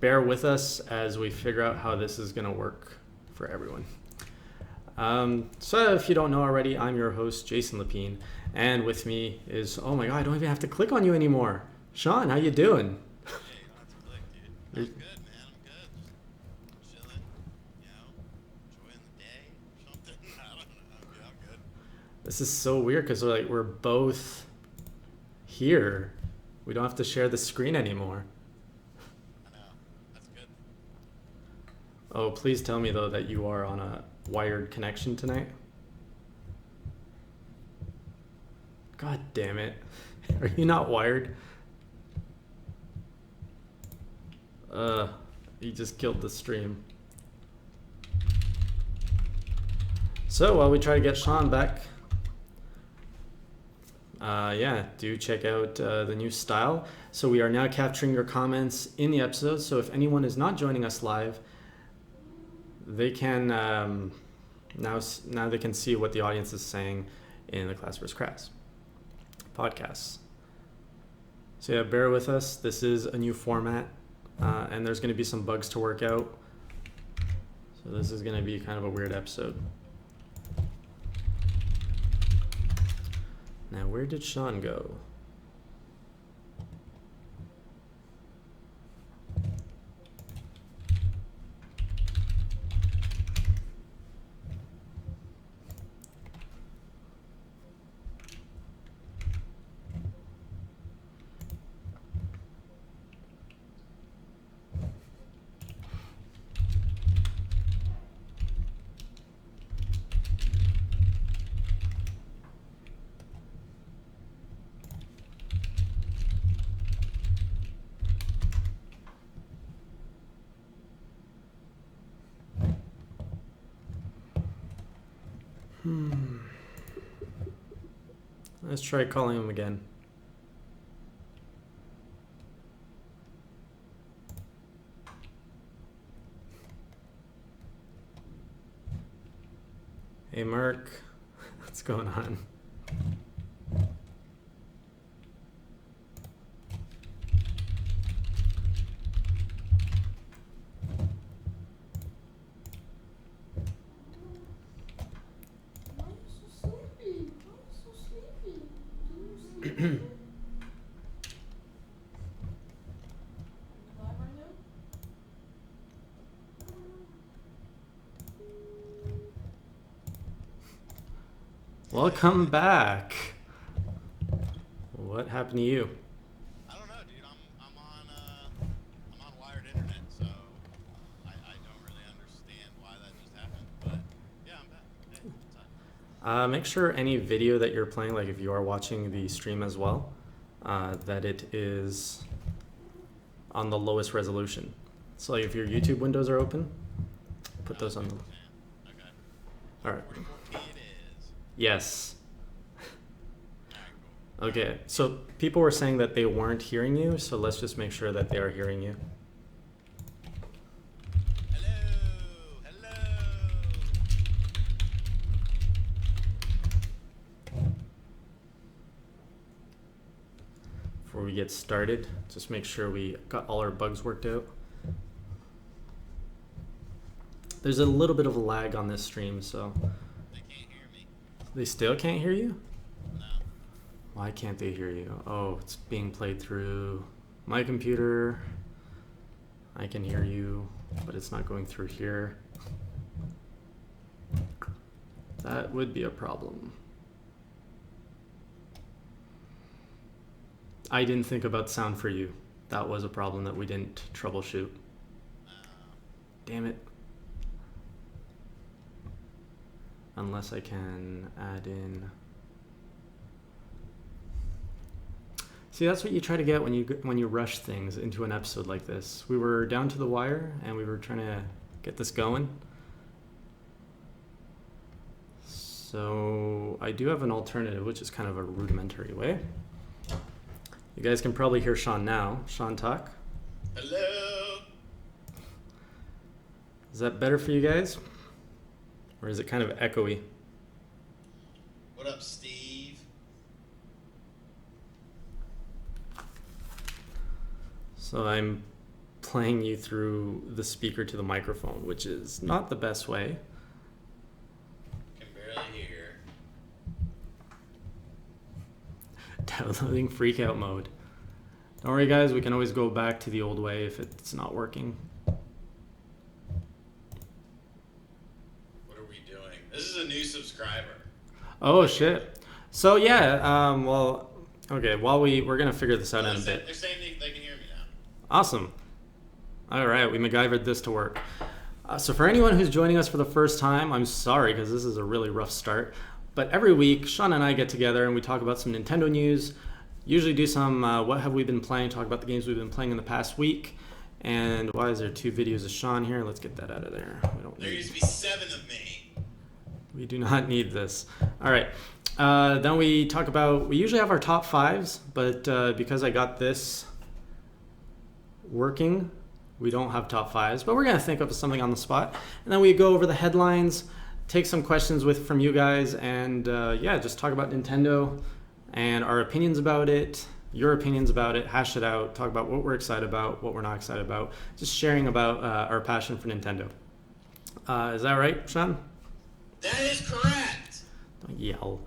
bear with us as we figure out how this is going to work for everyone. So if you don't know already, I'm your host, Jason Lapine, and with me is, oh my god, I don't even have to click on you anymore. Shawn, how you doing? Hey, you don't have to click, dude. I'm good, man. I'm good. Just chilling, enjoying the day or something. I don't know. I'm good. This is so weird because we're both here. We don't have to share the screen anymore. I know. That's good. Oh, please tell me though that you are on a wired connection tonight. God damn it. Are you not wired? You just killed the stream. So while we try to get Shawn back, yeah, do check out the new style. So we are now capturing your comments in the episode. So if anyone is not joining us live, they can now they can see what the audience is saying in the Class vs. Crass podcasts. So yeah, bear with us. This is a new format, and there's going to be some bugs to work out. So this is going to be kind of a weird episode. Now, where did Shawn go? Let's try calling him again. Hey Mark, what's going on? Welcome back. What happened to you? I don't know, dude. I'm on wired internet, so I don't really understand why that just happened. But yeah, I'm back. Hey, what's up? Make sure any video that you're playing, like if you are watching the stream as well, that it is on the lowest resolution. So like if your YouTube windows are open, put those on the... Okay. All right. 440p it is. Yes. Alright, cool. Okay, so people were saying that they weren't hearing you, so let's just make sure that they are hearing you. Hello. Before we get started, just make sure we got all our bugs worked out. There's a little bit of a lag on this stream, so... They can't hear me. They still can't hear you? No. Why can't they hear you? Oh, it's being played through my computer. I can hear you, but it's not going through here. That would be a problem. I didn't think about sound for you. That was a problem that we didn't troubleshoot. Damn it. Unless I can add in... See, that's what you try to get when you rush things into an episode like this. We were down to the wire, and we were trying to get this going. So I do have an alternative, which is kind of a rudimentary way. You guys can probably hear Shawn now. Shawn, talk. Hello. Is that better for you guys? Or is it kind of echoey? What up, Steve? So I'm playing you through the speaker to the microphone, which is not the best way. Can barely hear. Downloading freakout mode. Don't worry, guys. We can always go back to the old way if it's not working. What are we doing? This is a new subscriber. Oh shit. So yeah. Well. Okay. While we're gonna figure this out in a bit. They're saying they can hear me now. Awesome. All right. We MacGyvered this to work. So for anyone who's joining us for the first time, I'm sorry because this is a really rough start. But every week, Shawn and I get together and we talk about some Nintendo news. Usually do some what have we been playing, talk about the games we've been playing in the past week. And why is there 2 videos of Shawn here? Let's get that out of there. There used to be 7 of me. We do not need this. All right. Then we talk about, we usually have our top 5s, but because I got this working, we don't have top 5s, but we're going to think of something on the spot. And then we go over the headlines, take some questions from you guys, and yeah, just talk about Nintendo and our opinions about it, your opinions about it, hash it out, talk about what we're excited about, what we're not excited about, just sharing about our passion for Nintendo. Is that right, Shawn? That is correct. Don't yell.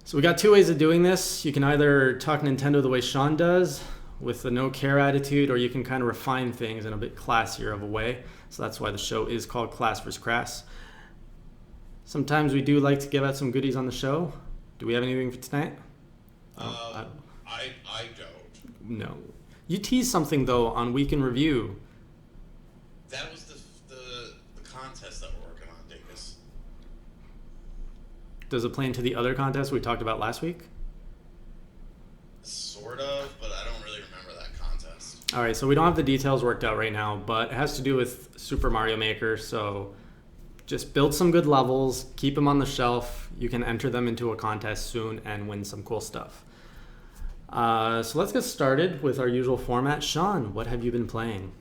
So we got 2 ways of doing this. You can either talk Nintendo the way Shawn does, with the no care attitude, or you can kind of refine things in a bit classier of a way. So that's why the show is called Class vs. Crass. Sometimes we do like to give out some goodies on the show. Do we have anything for tonight? I don't. No. You teased something though on Week in Review. That was the contest that we're working on, Dingus. Does it play into the other contest we talked about last week? Sort of, but I don't really remember that contest. All right, so we don't have the details worked out right now, but it has to do with Super Mario Maker. So just build some good levels, keep them on the shelf. You can enter them into a contest soon and win some cool stuff. So let's get started with our usual format. Shawn, what have you been playing?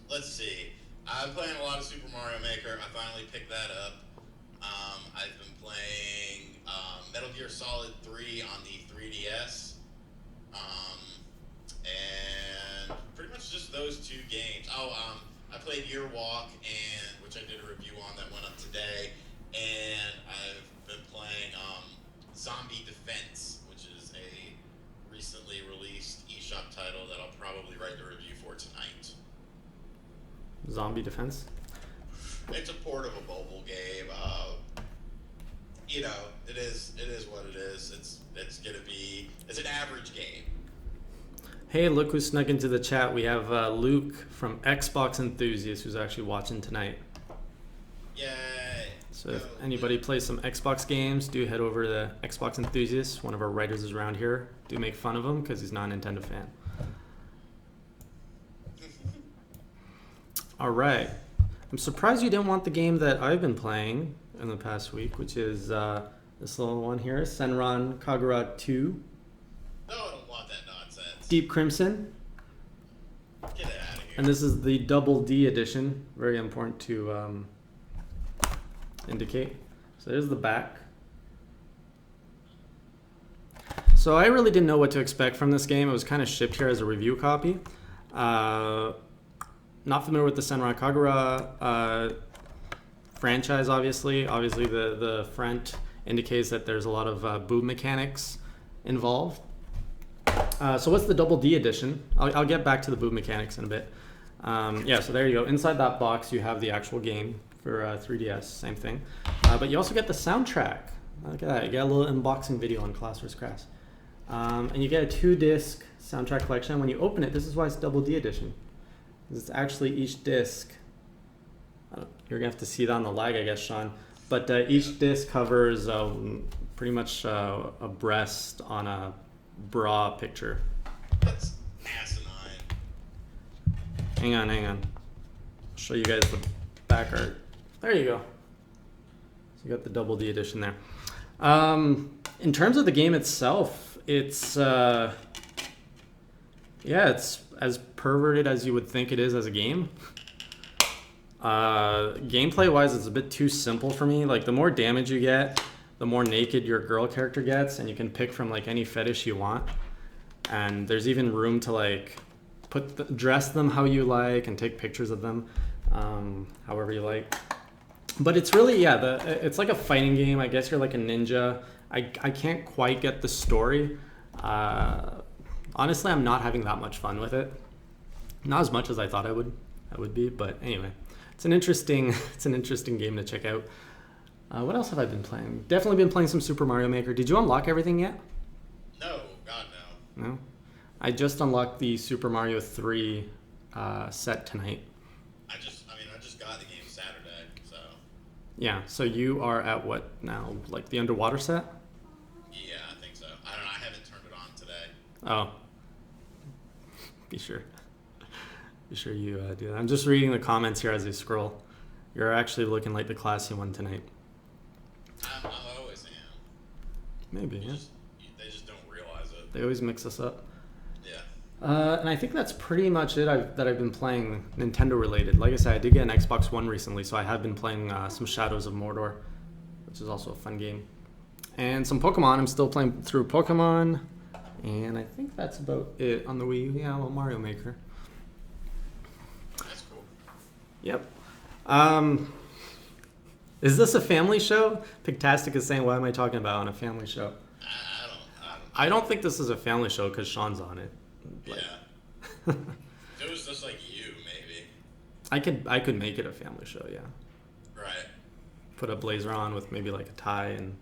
Let's see. I'm playing a lot of Super Mario Maker. I finally picked that up. I've been playing Metal Gear Solid 3 on the 3DS. And pretty much just those 2 games. I played Earwalk, which I did a review on that went up today. And I've been playing Zombie Defense, which is a recently released eShop title that I'll probably write the review for tonight. Zombie Defense? It's a port of a mobile game. It is what it is. It's an average game. Hey, look who snuck into the chat. We have Luke from Xbox Enthusiast who's actually watching tonight. Yay! So if anybody plays some Xbox games, do head over to Xbox Enthusiast. One of our writers is around here. Do make fun of him because he's not a Nintendo fan. All right. I'm surprised you didn't want the game that I've been playing in the past week, which is this little one here, Senran Kagura 2. No, I don't want that nonsense. Deep Crimson. Get it out of here. And this is the Double D edition. Very important to indicate. So there's the back. So I really didn't know what to expect from this game. It was kind of shipped here as a review copy. Not familiar with the Senran Kagura franchise, obviously. Obviously, the front indicates that there's a lot of boob mechanics involved. So what's the Double D edition? I'll get back to the boob mechanics in a bit. Yeah, so there you go. Inside that box, you have the actual game for 3DS, same thing. But you also get the soundtrack. Look at that. You get a little unboxing video on Class vs. Crass. And you get a 2-disc soundtrack collection. When you open it, this is why it's Double D edition. It's actually each disc. You're going to have to see that on the lag, I guess, Shawn. But each disc covers pretty much a breast on a bra picture. That's asinine. Hang on. I'll show you guys the back art. There you go. So you got the Double D edition there. In terms of the game itself, it's as perverted as you would think it is as a game. Gameplay wise, it's a bit too simple for me. Like, the more damage you get, the more naked your girl character gets, and you can pick from like any fetish you want. And there's even room to like dress them how you like and take pictures of them, however you like. But it's really, it's like a fighting game. I guess you're like a ninja. I can't quite get the story. Honestly, I'm not having that much fun with it. Not as much as I thought I would be. But anyway, it's an interesting game to check out. What else have I been playing? Definitely been playing some Super Mario Maker. Did you unlock everything yet? No, God no. No? I just unlocked the Super Mario 3 set tonight. I just got the game Saturday, so. Yeah, so you are at what now? Like the underwater set? Yeah, I think so. I don't know. I haven't turned it on today. Oh. Be sure you do that. I'm just reading the comments here as I scroll. You're actually looking like the classy one tonight. I always am. Maybe, yeah. They just don't realize it. They always mix us up. Yeah. And I think that's pretty much it that I've been playing Nintendo related. Like I said, I did get an Xbox One recently, so I have been playing some Shadows of Mordor, which is also a fun game. And some Pokemon. I'm still playing through Pokemon. And I think that's about it on the Wii U. Yeah, well, Mario Maker. That's cool. Yep. Is this a family show? Pigtastic is saying, why am I talking about on a family show? I don't think this is a family show because Sean's on it. Like, yeah. It was just like you, maybe. I could make it a family show, yeah. Right. Put a blazer on with maybe like a tie and...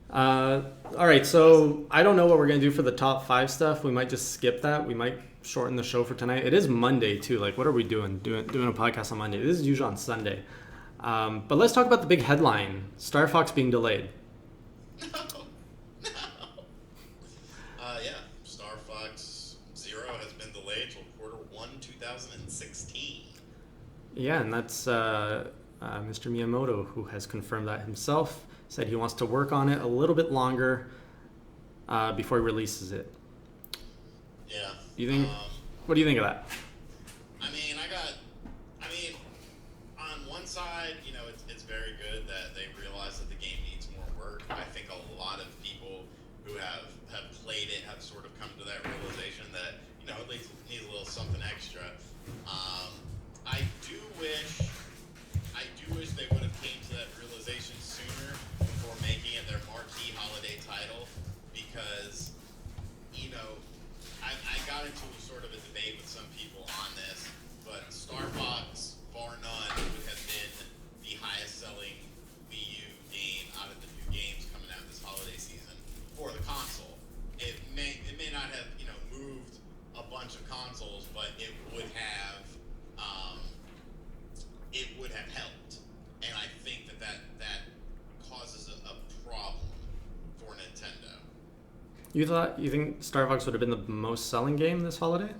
all right, so I don't know what we're going to do for the top 5 stuff. We might just skip that. We might shorten the show for tonight. It is Monday, too. Like, what are we doing? Doing a podcast on Monday. This is usually on Sunday. But let's talk about the big headline. Star Fox being delayed. No. Yeah. Star Fox Zero has been delayed till Q1 2016. Yeah, and that's Mr. Miyamoto, who has confirmed that himself. Said he wants to work on it a little bit longer before he releases it. Yeah. What do you think of that? On one side, it's very good that they realize that the game needs more work. I think a lot of people who have played it have sort of come to that realization that, at least it needs a little something extra. I do wish they would have came to that realization sooner before making it their marquee holiday title, because, I got into sort of a debate with some people on this, but Star Fox, bar none, would have been the highest selling Wii U game out of the new games coming out this holiday season for the console. It may not have, moved a bunch of consoles, but it would have helped. And I think that causes a problem for Nintendo. You think Star Fox would have been the most selling game this holiday?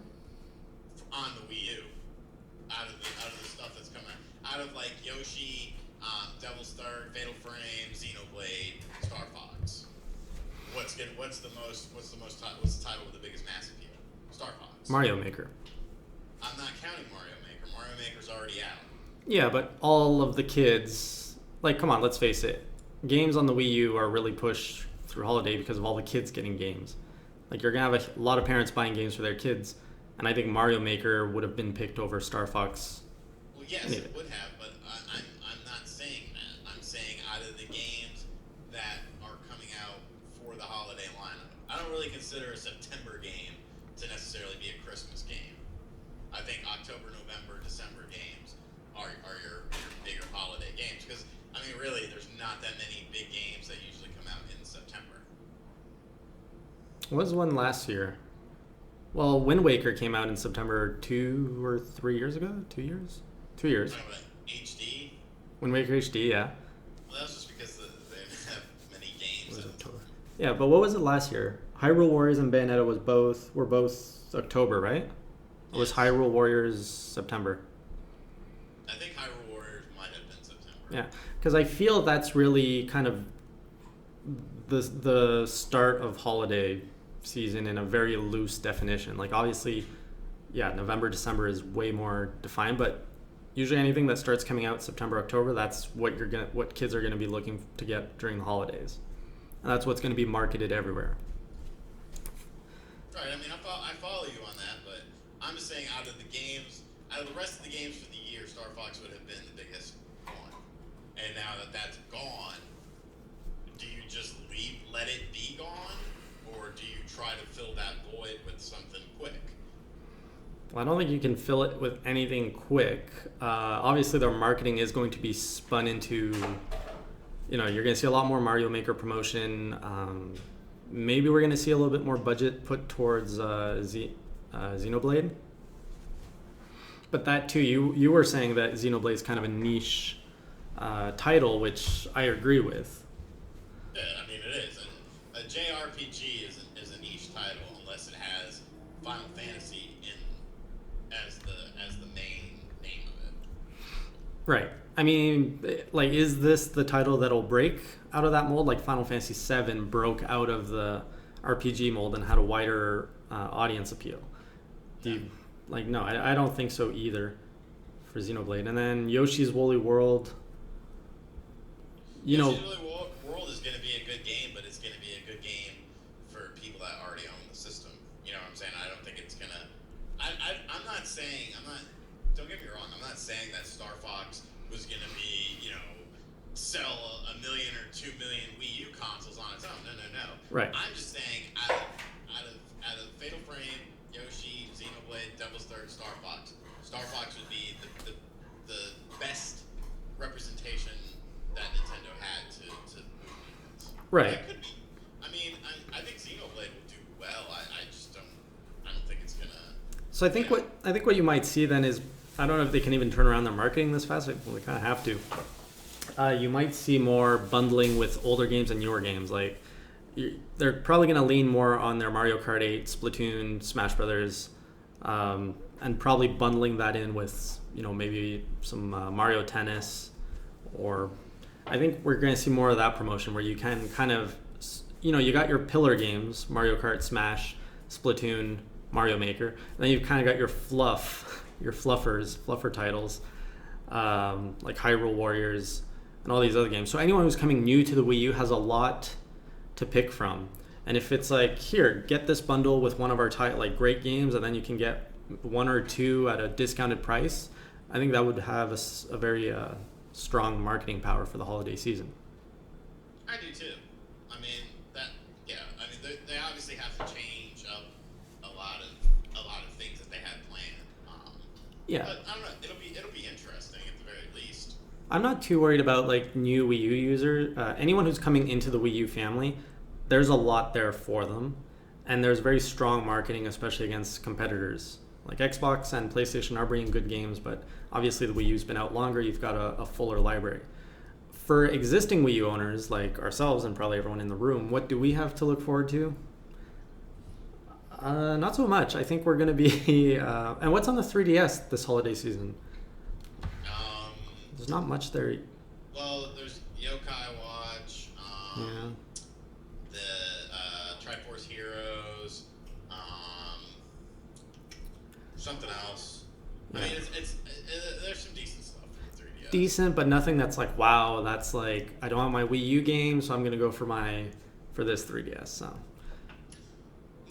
On the Wii U, out of the stuff that's coming out of like Yoshi, Devil's Third, Fatal Frame, Xenoblade, Star Fox. What's the title with the biggest mass appeal? Star Fox. Mario Maker. I'm not counting Mario Maker. Mario Maker's already out. Yeah, but all of the kids, like, come on, let's face it. Games on the Wii U are really pushed through holiday because of all the kids getting games. Like, you're going to have a lot of parents buying games for their kids, and I think Mario Maker would have been picked over Star Fox. Well, yes, it would have, but I'm not saying that. I'm saying out of the games that are coming out for the holiday lineup, I don't really consider a September game to necessarily be a Christmas game. I think October, November, December games are your bigger holiday games, because really there's not that many big games that usually come out in September. What was one last year? Well, Wind Waker came out in September 2 or 3 years ago. 2 years? 2 years. HD. Wind Waker HD, yeah. Well, that's just because they didn't have many games. Yeah, but what was it last year? Hyrule Warriors and Bayonetta were both October, right? Yes. Or was Hyrule Warriors September? I think Hyrule Warriors might have been September. Yeah, because I feel that's really kind of the start of holiday season in a very loose definition. Like, obviously, yeah, November, December is way more defined, but usually anything that starts coming out September, October, that's what kids are gonna be looking to get during the holidays, and that's what's gonna be marketed everywhere. Right. I follow you on that, but I'm just saying out of the rest of the games for the year, Star Fox would have been the biggest one. And now that that's gone, do you just let it be gone, or do you try to fill that void with something quick? Well, I don't think you can fill it with anything quick. Obviously, their marketing is going to be spun into, you're going to see a lot more Mario Maker promotion. Maybe we're going to see a little bit more budget put towards Xenoblade. But that too, you were saying that Xenoblade is kind of a niche title, which I agree with. Yeah, I mean it is. And a JRPG is a niche title unless it has Final Fantasy as the main name of it. Right. I mean, like, is this the title that'll break out of that mold? Like Final Fantasy VII broke out of the RPG mold and had a wider audience appeal. No, I don't think so either for Xenoblade. And then Yoshi's Woolly World. Yoshi's Woolly World is going to be a good game, but it's going to be a good game for people that already own the system. You know what I'm saying? I don't think it's going to... Don't get me wrong, I'm not saying that Star Fox was going to be, sell a million or 2 million Wii U consoles on its own. No. Right. I'm just saying out of Fatal Frame, Yoshi, Xenoblade, Devil's Third, Star Fox would be the best representation that Nintendo had to move units. Right. That could be. I mean, I think Xenoblade will do well. I don't think it's gonna. So I think what you might see then is, I don't know if they can even turn around their marketing this fast. Well, they kind of have to. You might see more bundling with older games and newer games. Like, they're probably going to lean more on their Mario Kart 8, Splatoon, Smash Brothers, and probably bundling that in with, maybe some Mario Tennis, or I think we're going to see more of that promotion where you can kind of, you got your pillar games, Mario Kart, Smash, Splatoon, Mario Maker, and then you've kind of got your fluffer titles, like Hyrule Warriors and all these other games. So anyone who's coming new to the Wii U has a lot to pick from. And if it's like, here, get this bundle with one of our great games, and then you can get one or two at a discounted price, I think that would have a very strong marketing power for the holiday season. I do too. I mean they obviously have to change up a lot of things that they had planned. Yeah. But I don't know. It'll be interesting at the very least. I'm not too worried about new Wii U users. Anyone who's coming into the Wii U family, there's a lot there for them, and there's very strong marketing, especially against competitors. Like Xbox and PlayStation are bringing good games, but obviously the Wii U's been out longer. You've got a fuller library. For existing Wii U owners like ourselves and probably everyone in the room, what do we have to look forward to? Not so much. I think we're going to be... and what's on the 3DS this holiday season? There's not much there. Well, there's Yokai Watch. Yeah. The Triforce Heroes. Something else. Yeah. I mean, there's some decent stuff for the 3DS. Decent, but nothing that's like, wow, that's like, I don't want my Wii U game, so I'm going to go for this 3DS. So.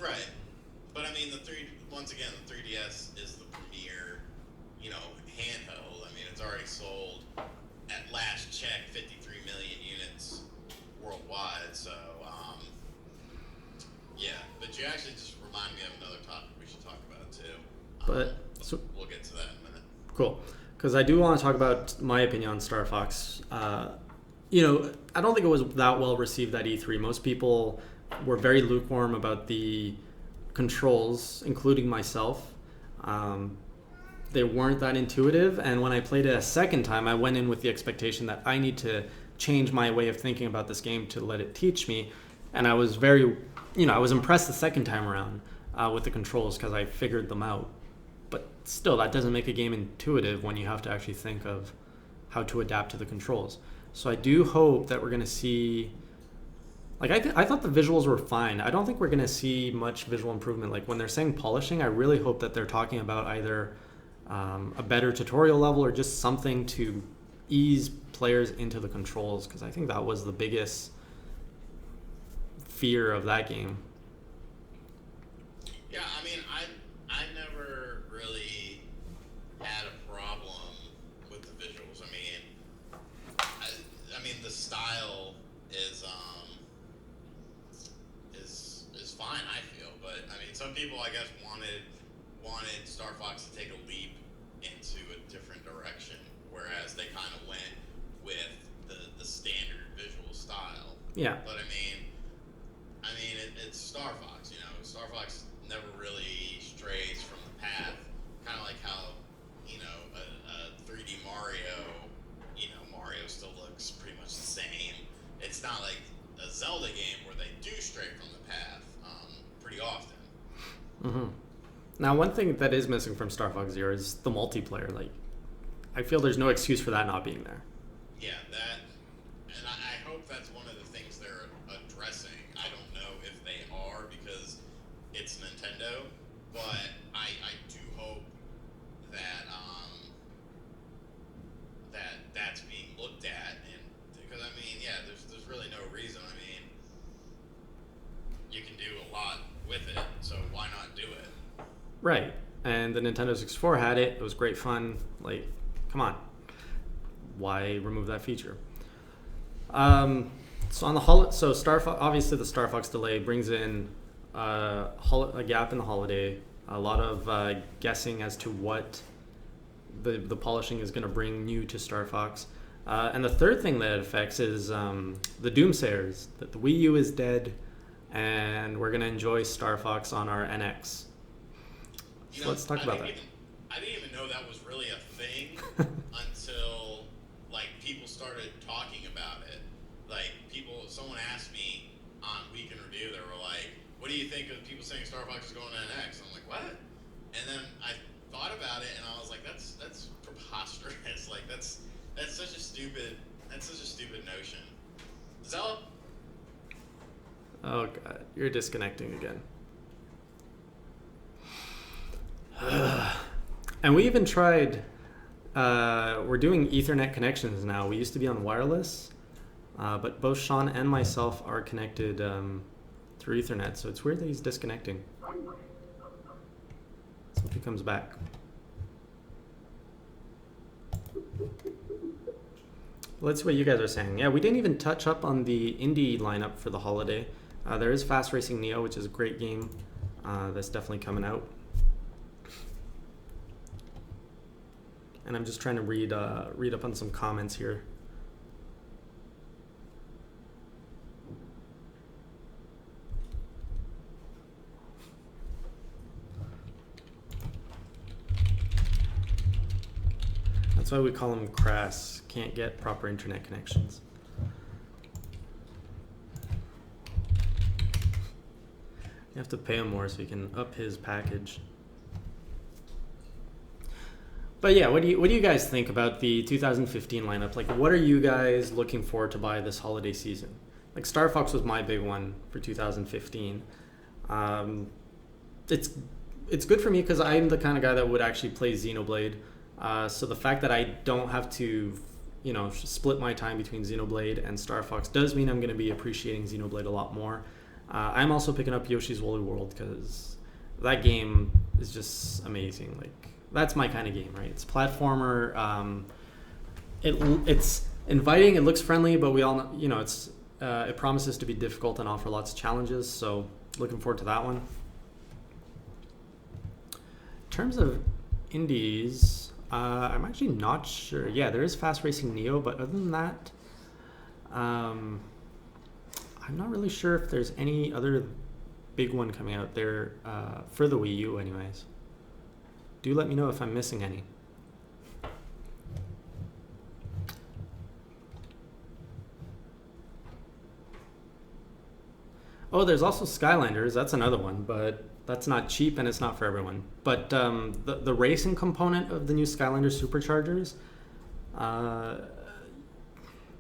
Right. But I mean, once again, the 3DS is the premier, handheld. I mean, it's already sold at last check 53 million units worldwide. So, yeah. But you actually just remind me of another topic we should talk about too. We'll get to that in a minute. Cool. Because I do want to talk about my opinion on Star Fox. I don't think it was that well received at E3. Most people were very lukewarm about the controls, including myself. They weren't that intuitive, and when I played it a second time, I went in with the expectation that I need to change my way of thinking about this game to let it teach me, and I was I was impressed the second time around with the controls because I figured them out. But still, that doesn't make a game intuitive when you have to actually think of how to adapt to the controls. So I do hope that we're going to see... I thought the visuals were fine. I don't think we're going to see much visual improvement. Like, when they're saying polishing, I really hope that they're talking about either a better tutorial level or just something to ease players into the controls, because I think that was the biggest fear of that game. Yeah, I mean, I never wanted Star Fox to take a leap into a different direction, whereas they kind of went with the standard visual style. Yeah. But it's Star Fox. You know, Star Fox never really strays from the path. Kind of like how, you know, a 3D Mario, you know, Mario still looks pretty much the same. It's not like a Zelda game where they do stray from the path pretty often. Mm-hmm. Now, one thing that is missing from Star Fox Zero is the multiplayer. Like, I feel there's no excuse for that not being there. Yeah, that, and I hope that's one of the things they're addressing. I don't know if they are because it's Nintendo, but I do hope that that's being looked at, and because I mean, yeah, there's really no reason. I mean, you can do a lot with it, so why not do it? Right. And the Nintendo 64 had it. It was great fun. Like, come on. Why remove that feature? So on the so obviously the Star Fox delay brings in a gap in the holiday. A lot of guessing as to what the polishing is going to bring new to Star Fox. And the third thing that it affects is the doomsayers. That the Wii U is dead, and we're going to enjoy Star Fox on our NX. You So know, let's talk about that. I didn't even know that was really a thing until like people started talking about it. Like someone asked me on Week in Review, they were like, "What do you think of people saying Star Fox is going to NX?" I'm like, "What?" And then I thought about it, and I was like, "That's preposterous. Like that's such a stupid notion." Zella? Oh god, you're disconnecting again. And we even tried, we're doing Ethernet connections now. We used to be on wireless, but both Shawn and myself are connected through Ethernet, so it's weird that he's disconnecting. Let's hope he comes back. Let's see what you guys are saying. Yeah, we didn't even touch up on the indie lineup for the holiday. There is Fast Racing Neo, which is a great game that's definitely coming out. And I'm just trying to read up on some comments here. That's why we call him Crass. Can't get proper internet connections. You have to pay him more so he can up his package. But yeah, what do you guys think about the 2015 lineup? Like, what are you guys looking forward to buy this holiday season? Like, Star Fox was my big one for 2015. It's good for me because I'm the kind of guy that would actually play Xenoblade. So the fact that I don't have to, split my time between Xenoblade and Star Fox does mean I'm going to be appreciating Xenoblade a lot more. I'm also picking up Yoshi's Woolly World because that game is just amazing. Like, that's my kind of game, right? It's a platformer. It's inviting. It looks friendly, but we all know, it promises to be difficult and offer lots of challenges. So looking forward to that one. In terms of indies, I'm actually not sure. Yeah, there is Fast Racing Neo, but other than that, I'm not really sure if there's any other big one coming out there for the Wii U anyways. Do let me know if I'm missing any. Oh, there's also Skylanders. That's another one, but that's not cheap and it's not for everyone. But the racing component of the new Skylanders Superchargers,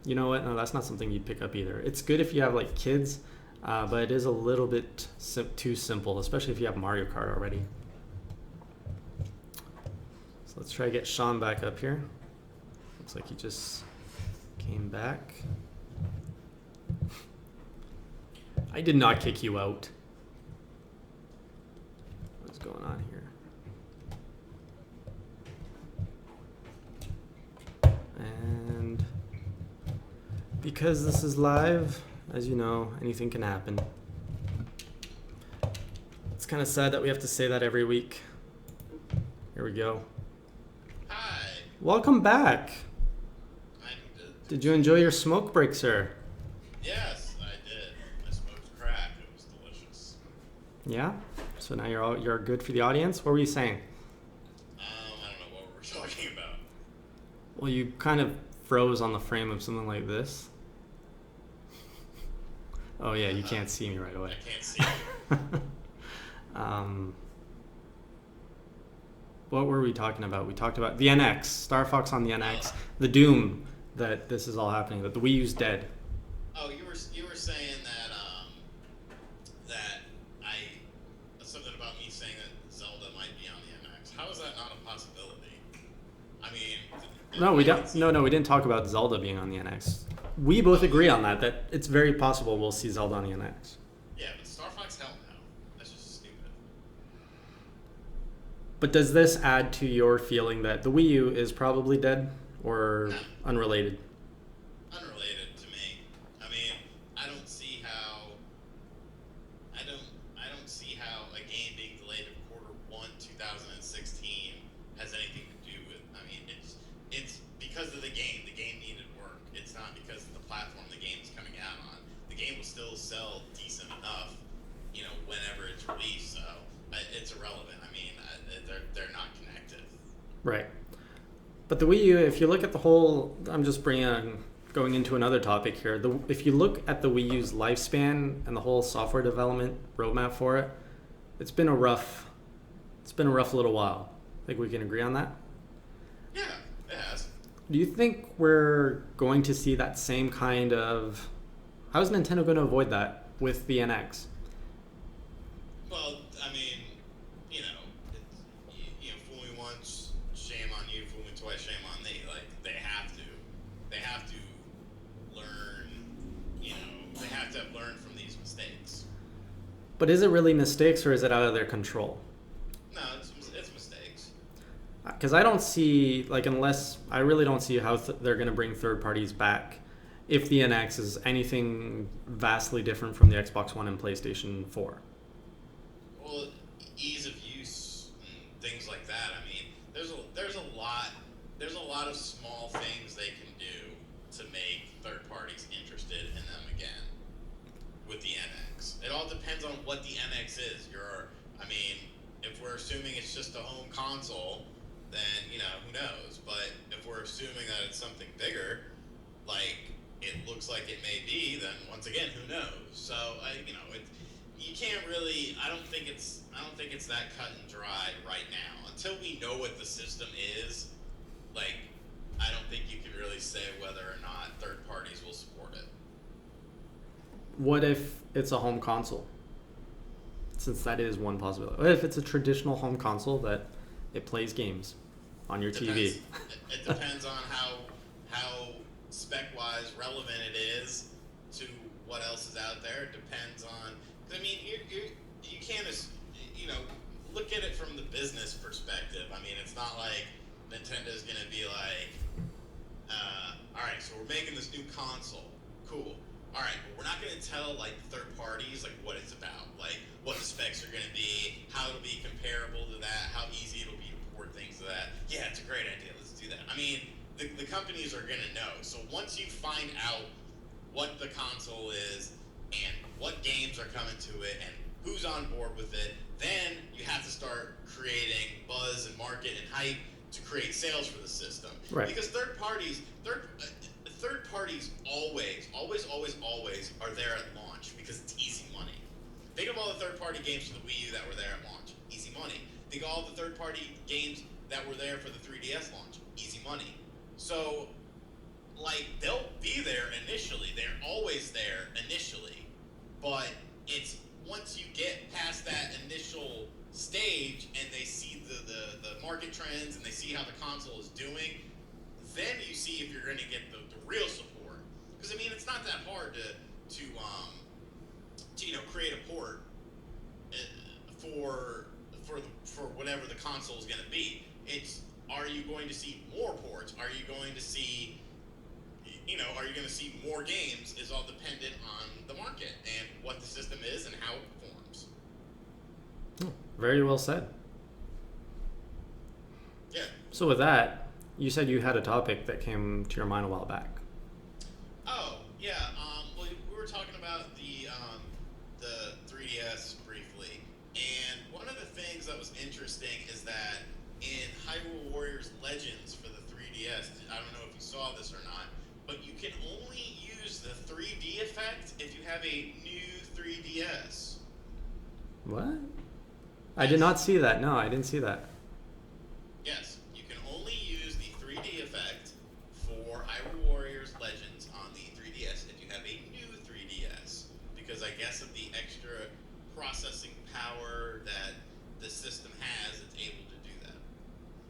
you know what? No, that's not something you'd pick up either. It's good if you have like kids, but it is a little bit too simple, especially if you have Mario Kart already. So let's try to get Shawn back up here. Looks like he just came back. I did not kick you out. What's going on here? And because this is live, as you know, anything can happen. It's kind of sad that we have to say that every week. Here we go. Hi. Welcome back. Did Did you enjoy your smoke break, sir? Yes, I did. I smoked crack. It was delicious. Yeah? So now you're good for the audience? What were you saying? I don't know what we're talking about. Well, you kind of froze on the frame of something like this. Oh yeah, you can't see me right away. I can't see you. What were we talking about? We talked about the NX, Star Fox on the NX, the doom that this is all happening, that the Wii U's dead. Oh, you were saying that that something about me saying that Zelda might be on the NX. How is that not a possibility? I mean, No, we don't. No, we didn't talk about Zelda being on the NX. We both agree on that it's very possible we'll see Zelda on the NX. Yeah, but Star Fox, hell no. That's just stupid. But does this add to your feeling that the Wii U is probably dead or No. unrelated? Unrelated to me. I mean, I don't see how a game being delayed to Q1 2016 has anything to do with. I mean, it's because of the game. The game needed work. It's not because of the platform the game's coming out on. The game will still sell decent enough, whenever it's released. So it's irrelevant. I mean, they're not connected. Right. But the Wii U, if you look at the whole, I'm just going into another topic here. If you look at the Wii U's lifespan and the whole software development roadmap for it, it's been a rough little while. I think we can agree on that. Yeah, it has. Do you think we're going to see that same kind of? How is Nintendo going to avoid that with the NX? Well, I mean, fool me once, shame on you. Fool me twice, shame on thee. Like they have to learn. They have to have learned from these mistakes. But is it really mistakes or is it out of their control? No, it's mistakes. Because I don't see, I really don't see how they're going to bring third parties back if the NX is anything vastly different from the Xbox One and PlayStation 4. Well, ease of use and things like that. I mean, there's a lot of small things they can do to make third parties interested in them again with the NX. It all depends on what the NX is. If we're assuming it's just a home console, then who knows? But if we're assuming that it's something bigger, like it looks like it may be, then once again, who knows? So you can't really. I don't think it's that cut and dry right now. Until we know what the system is, I don't think you can really say whether or not third parties will support it. What if it's a home console? Since that is one possibility. What if it's a traditional home console that it plays games on your TV? It depends on how spec-wise relevant it is to what else is out there. It depends on. I mean, you can't look at it from the business perspective. I mean, it's not like Nintendo's gonna be like, all right, so we're making this new console. Cool. All right, but we're not going to tell third parties what it's about, what the specs are going to be, how it'll be comparable to that, how easy it'll be to port things to that. Yeah, it's a great idea. Let's do that. I mean, the companies are going to know. So once you find out what the console is and what games are coming to it and who's on board with it, then you have to start creating buzz and market and hype to create sales for the system. Right. Because third parties always are there at launch because it's easy money. Think of all the third-party games for the Wii U that were there at launch. Easy money. Think of all the third-party games that were there for the 3DS launch. Easy money. So, they'll be there initially. They're always there initially. But it's once you get past that initial stage and they see the market trends and they see how the console is doing, then you see if you're going to get the real support. Because it's not that hard to create a port for whatever the console is going to be. It's, are you going to see more ports? Are you going to see more games? Is all dependent on the market and what the system is and how it performs. Very well said. So with that, you said you had a topic that came to your mind a while back. Oh, yeah. Well, we were talking about the 3DS briefly, and one of the things that was interesting is that in Hyrule Warriors Legends for the 3DS, I don't know if you saw this or not, but you can only use the 3D effect if you have a new 3DS. What? I did not see that. No, I didn't see that. Yes, you can only use the 3D effect for Hyrule Warriors Legends on the 3DS if you have a new 3DS, because I guess of the extra processing power that the system has, it's able to do that.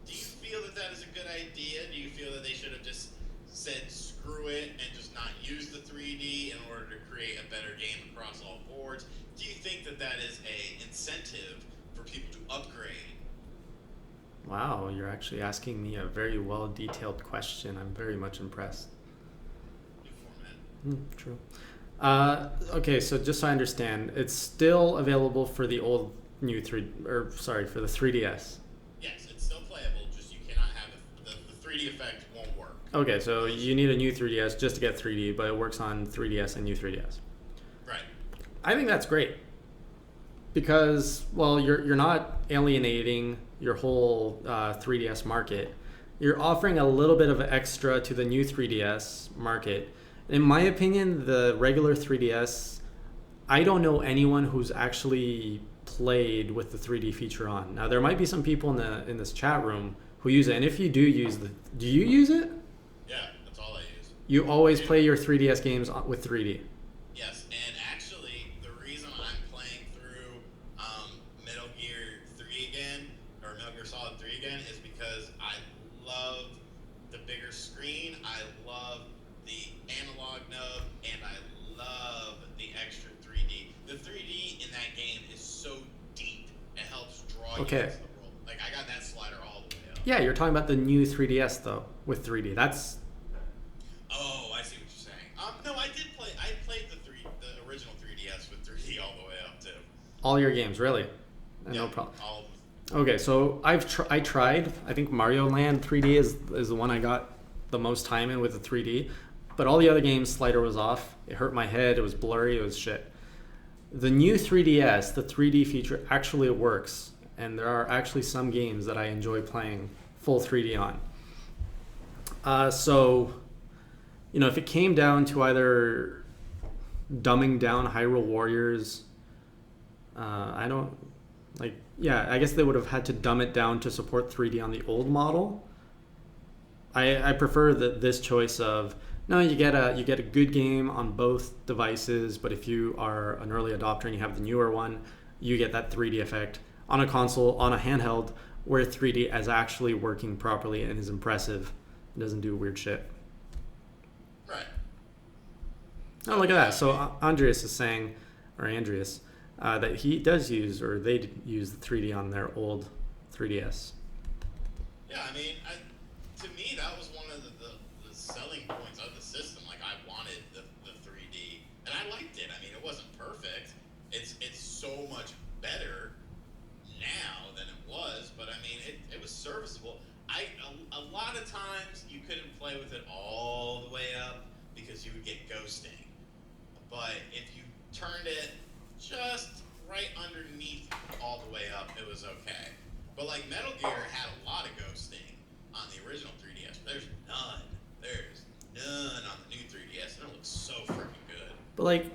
Do you feel that that is a good idea? Do you feel that they should have just said screw it and just not use the 3D in order to create a better game across all boards? Do you think that that is a incentive for people to upgrade? Wow, you're actually asking me a very well detailed question. I'm very much impressed. New format. True. Okay, so just so I understand, it's still available for the old new for the 3DS. Yes, it's still playable, just you cannot have the 3D effect won't work. Okay, so you need a new 3DS just to get 3D, but it works on 3DS and new 3DS. Right. I think that's great because, well, you're not alienating your whole 3DS market. You're offering a little bit of extra to the new 3DS market. In my opinion, the regular 3DS, I don't know anyone who's actually played with the 3D feature on. Now, there might be some people in this chat room who use it, and if you do do you use it? Yeah, that's all I use. You always play your 3DS games with 3D. Yes, and actually, the reason I'm playing through Metal Gear 3 again, or Metal Gear Solid 3 again, is because I love the bigger screen, I love the analog nub, and I love the extra 3D. The 3D in that game is so deep, it helps draw you into the world. Like, I got that slider all the way up. Yeah, you're talking about the new 3DS, though, with 3D. That's... Oh, I see what you're saying. No, I did play. I played the original 3DS with 3D all the way up too. all your games, really? Yeah, No problem. all of them. Okay, so I tried. I think Mario Land 3D is the one I got the most time in with the 3D. But all the other games, slider was off. It hurt my head. It was blurry. It was shit. The new 3DS, the 3D feature actually works. And there are actually some games that I enjoy playing full 3D on. So, if it came down to either dumbing down Hyrule Warriors, I guess they would have had to dumb it down to support 3D on the old model. I prefer this choice of, no, you get a good game on both devices, but if you are an early adopter and you have the newer one, you get that 3D effect on a console, on a handheld, where 3D is actually working properly and is impressive. It doesn't do weird shit. Right. Oh, look at that. So Andreas is saying, that he does use, or they use the 3D on their old 3DS. Yeah, I mean, to me, that was one of the selling points of the system. Like, I wanted the 3D, and I liked it. I mean, it wasn't perfect. It's so much better now than it was, but I mean, it was serviceable. A lot of times you couldn't play with it all the way up because you would get ghosting. But if you turned it just right underneath all the way up, it was okay. But like Metal Gear had a lot of ghosting on the original 3DS. But there's none. There's none on the new 3DS, and it looks so freaking good. But like,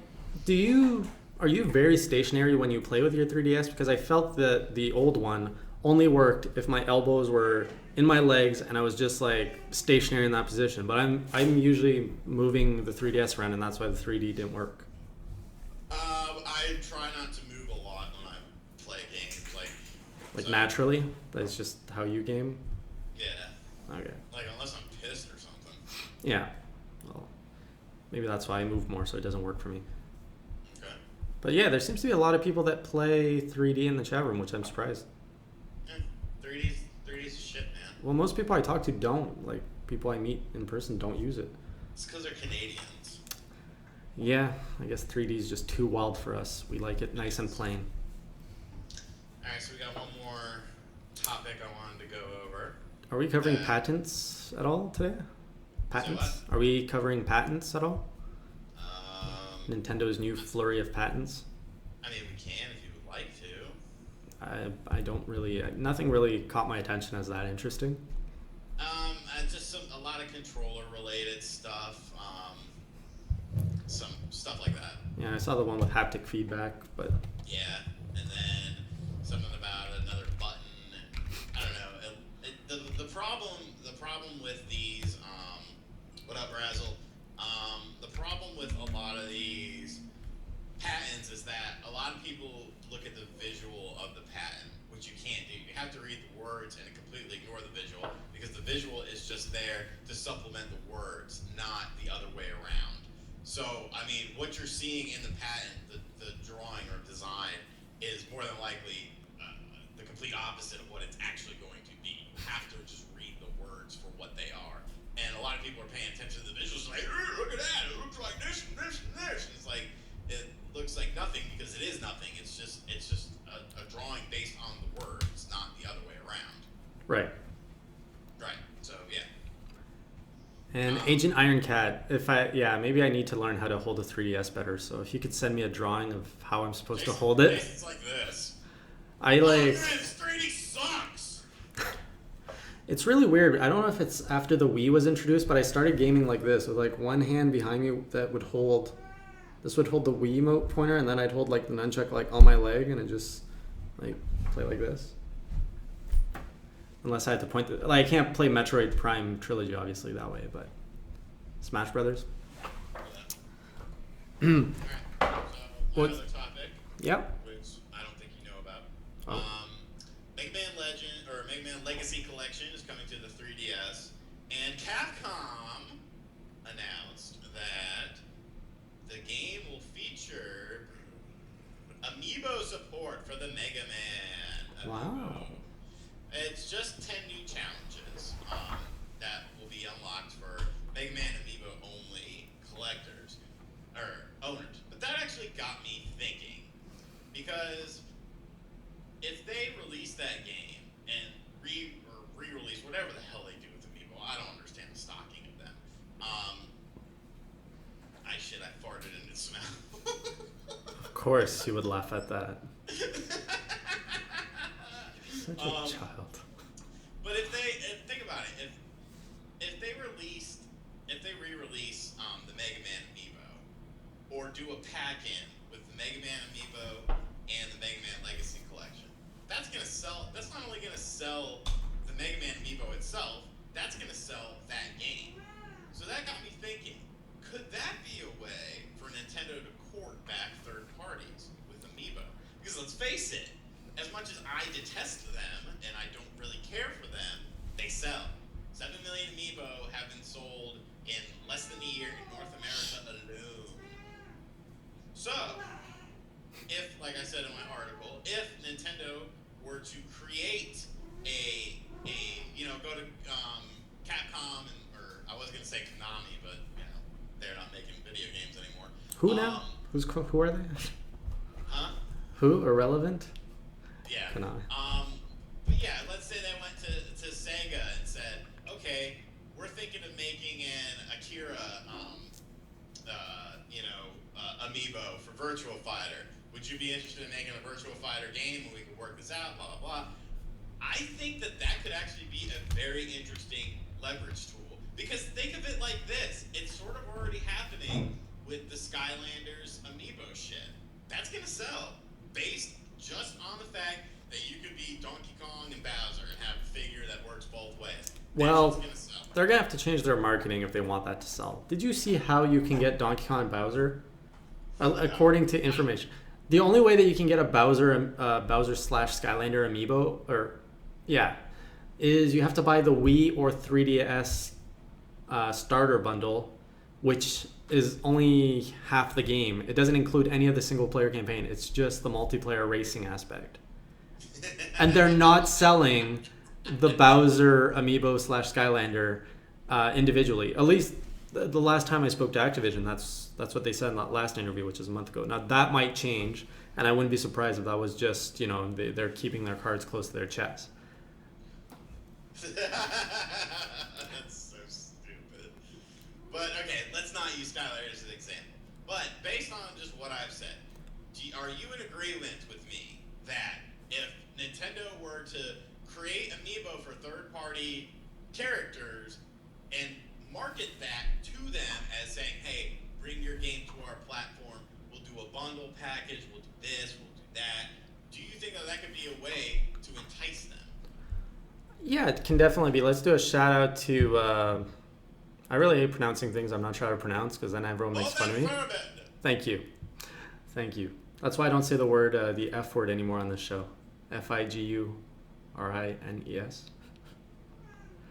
are you very stationary when you play with your 3DS? Because I felt that the old one only worked if my elbows were in my legs and I was just like stationary in that position. But I'm usually moving the 3DS around, and that's why the 3D didn't work. I try not to move a lot when I play games, like naturally. That's just how you game. Yeah. Okay. Like unless I'm pissed or something. Yeah. Well, maybe that's why I move more, so it doesn't work for me. Okay. But yeah, there seems to be a lot of people that play 3D in the chat room, which I'm surprised. Yeah, 3D's shit, man. Well, most people I talk to don't. Like, people I meet in person don't use it. It's because they're Canadians. Yeah, I guess 3D is just too wild for us. We like it nice and plain. Alright, so we got one more topic I wanted to go over. Are we covering patents at all today? Patents? Are we covering patents at all? Nintendo's new flurry of patents? I mean, we can if you would like to. I don't really... Nothing really caught my attention as that interesting. Just a lot of controller-related stuff. Some stuff like that. Yeah, I saw the one with haptic feedback, but... Yeah, and then something about another button. And, I don't know. The problem with these... what up, Razzle? The problem with a lot of these patents is that a lot of people look at the visual of the patent, which you can't do. You have to read the words and completely ignore the visual, because the visual is just there to supplement the words, not the other way around. So, I mean, what you're seeing in the patent, the drawing or design, is more than likely the complete opposite of what it's actually going to be. You have to just read the words for what they are. And a lot of people are paying attention to the visuals, like, look at that, it looks like this and this and this. And it's like, it looks like nothing because it is nothing. It's just a drawing based on the words, not the other way around. Right. Right. So, yeah. And Agent Ironcat, maybe I need to learn how to hold a 3DS better. So if you could send me a drawing of how I'm supposed to hold it. It's like this. This 3D sucks. It's really weird. I don't know if it's after the Wii was introduced, but I started gaming like this with like one hand behind me that would hold. This would hold the Wii pointer, and then I'd hold like the nunchuck like on my leg, and it just like play like this. Unless I had to point I can't play Metroid Prime Trilogy obviously that way, but Smash Brothers. Alright, so another topic. Yep. Which I don't think you know about. Oh. Mega Man Legend or Mega Man Legacy Collection is coming to the 3DS, and Capcom announced that the game will feature Amiibo support for the Mega Man Amiibo. Wow. It's just 10 new challenges that will be unlocked for Mega Man Amiibo only collectors or owners. But that actually got me thinking, because if they release that game and re-release whatever the hell they do with Amiibo, I don't understand the stocking of them. I farted in its mouth. Of course you would laugh at that. Such a child. But think about it, if they re-release the Mega Man Amiibo, or do a pack-in with the Mega Man Amiibo and the Mega Man Legacy Collection, that's gonna sell. That's not only gonna sell the Mega Man Amiibo itself, that's gonna sell that game. So that got me thinking, could that be a way for Nintendo to court back third parties with Amiibo? Because let's face it, as much as I detest them and I don't really care for them, they sell. 7 million Amiibo have been sold in less than a year in North America alone. So, if, like I said in my article, if Nintendo were to create go to Capcom, or I was going to say Konami, but, they're not making video games anymore. Who now? Who are they? Huh? Who? Irrelevant? Yeah. Konami. But yeah, let's say they went to Sega and said, okay, we're thinking of making an Akira, Amiibo for Virtual Fighter. Would you be interested in making a Virtual Fighter game where we could work this out, blah, blah, blah? I think that could actually be a very interesting leverage tool. Because think of it like this. It's sort of already happening with the Skylanders Amiibo shit. That's going to sell based just on the fact that you could be Donkey Kong and Bowser and have a figure that works both ways. Well, they're going to have to change their marketing if they want that to sell. Did you see how you can get Donkey Kong and Bowser? According to information. The only way that you can get a Bowser slash Skylander Amiibo, is you have to buy the Wii or 3DS starter bundle, which is only half the game. It doesn't include any of the single player campaign. It's just the multiplayer racing aspect. And they're not selling the Bowser Amiibo slash Skylander individually. At least the last time I spoke to Activision, that's what they said in that last interview, which is a month ago. Now that might change, and I wouldn't be surprised if that was just they're keeping their cards close to their chest. That's so stupid. But okay, let's not use Skylar as an example. But based on just what I've said, are you in agreement with me that if Nintendo were to create Amiibo for third-party characters and market that to them as saying, hey, bring your game to our platform, we'll do a bundle package, we'll do this, we'll do that, do you think that that could be a way to entice them? Yeah, it can definitely be. Let's do a shout out to. I really hate pronouncing things I'm not sure how to pronounce because then everyone makes fun of me. Thank you. Thank you. That's why I don't say the word, the F word anymore on this show. Figurines.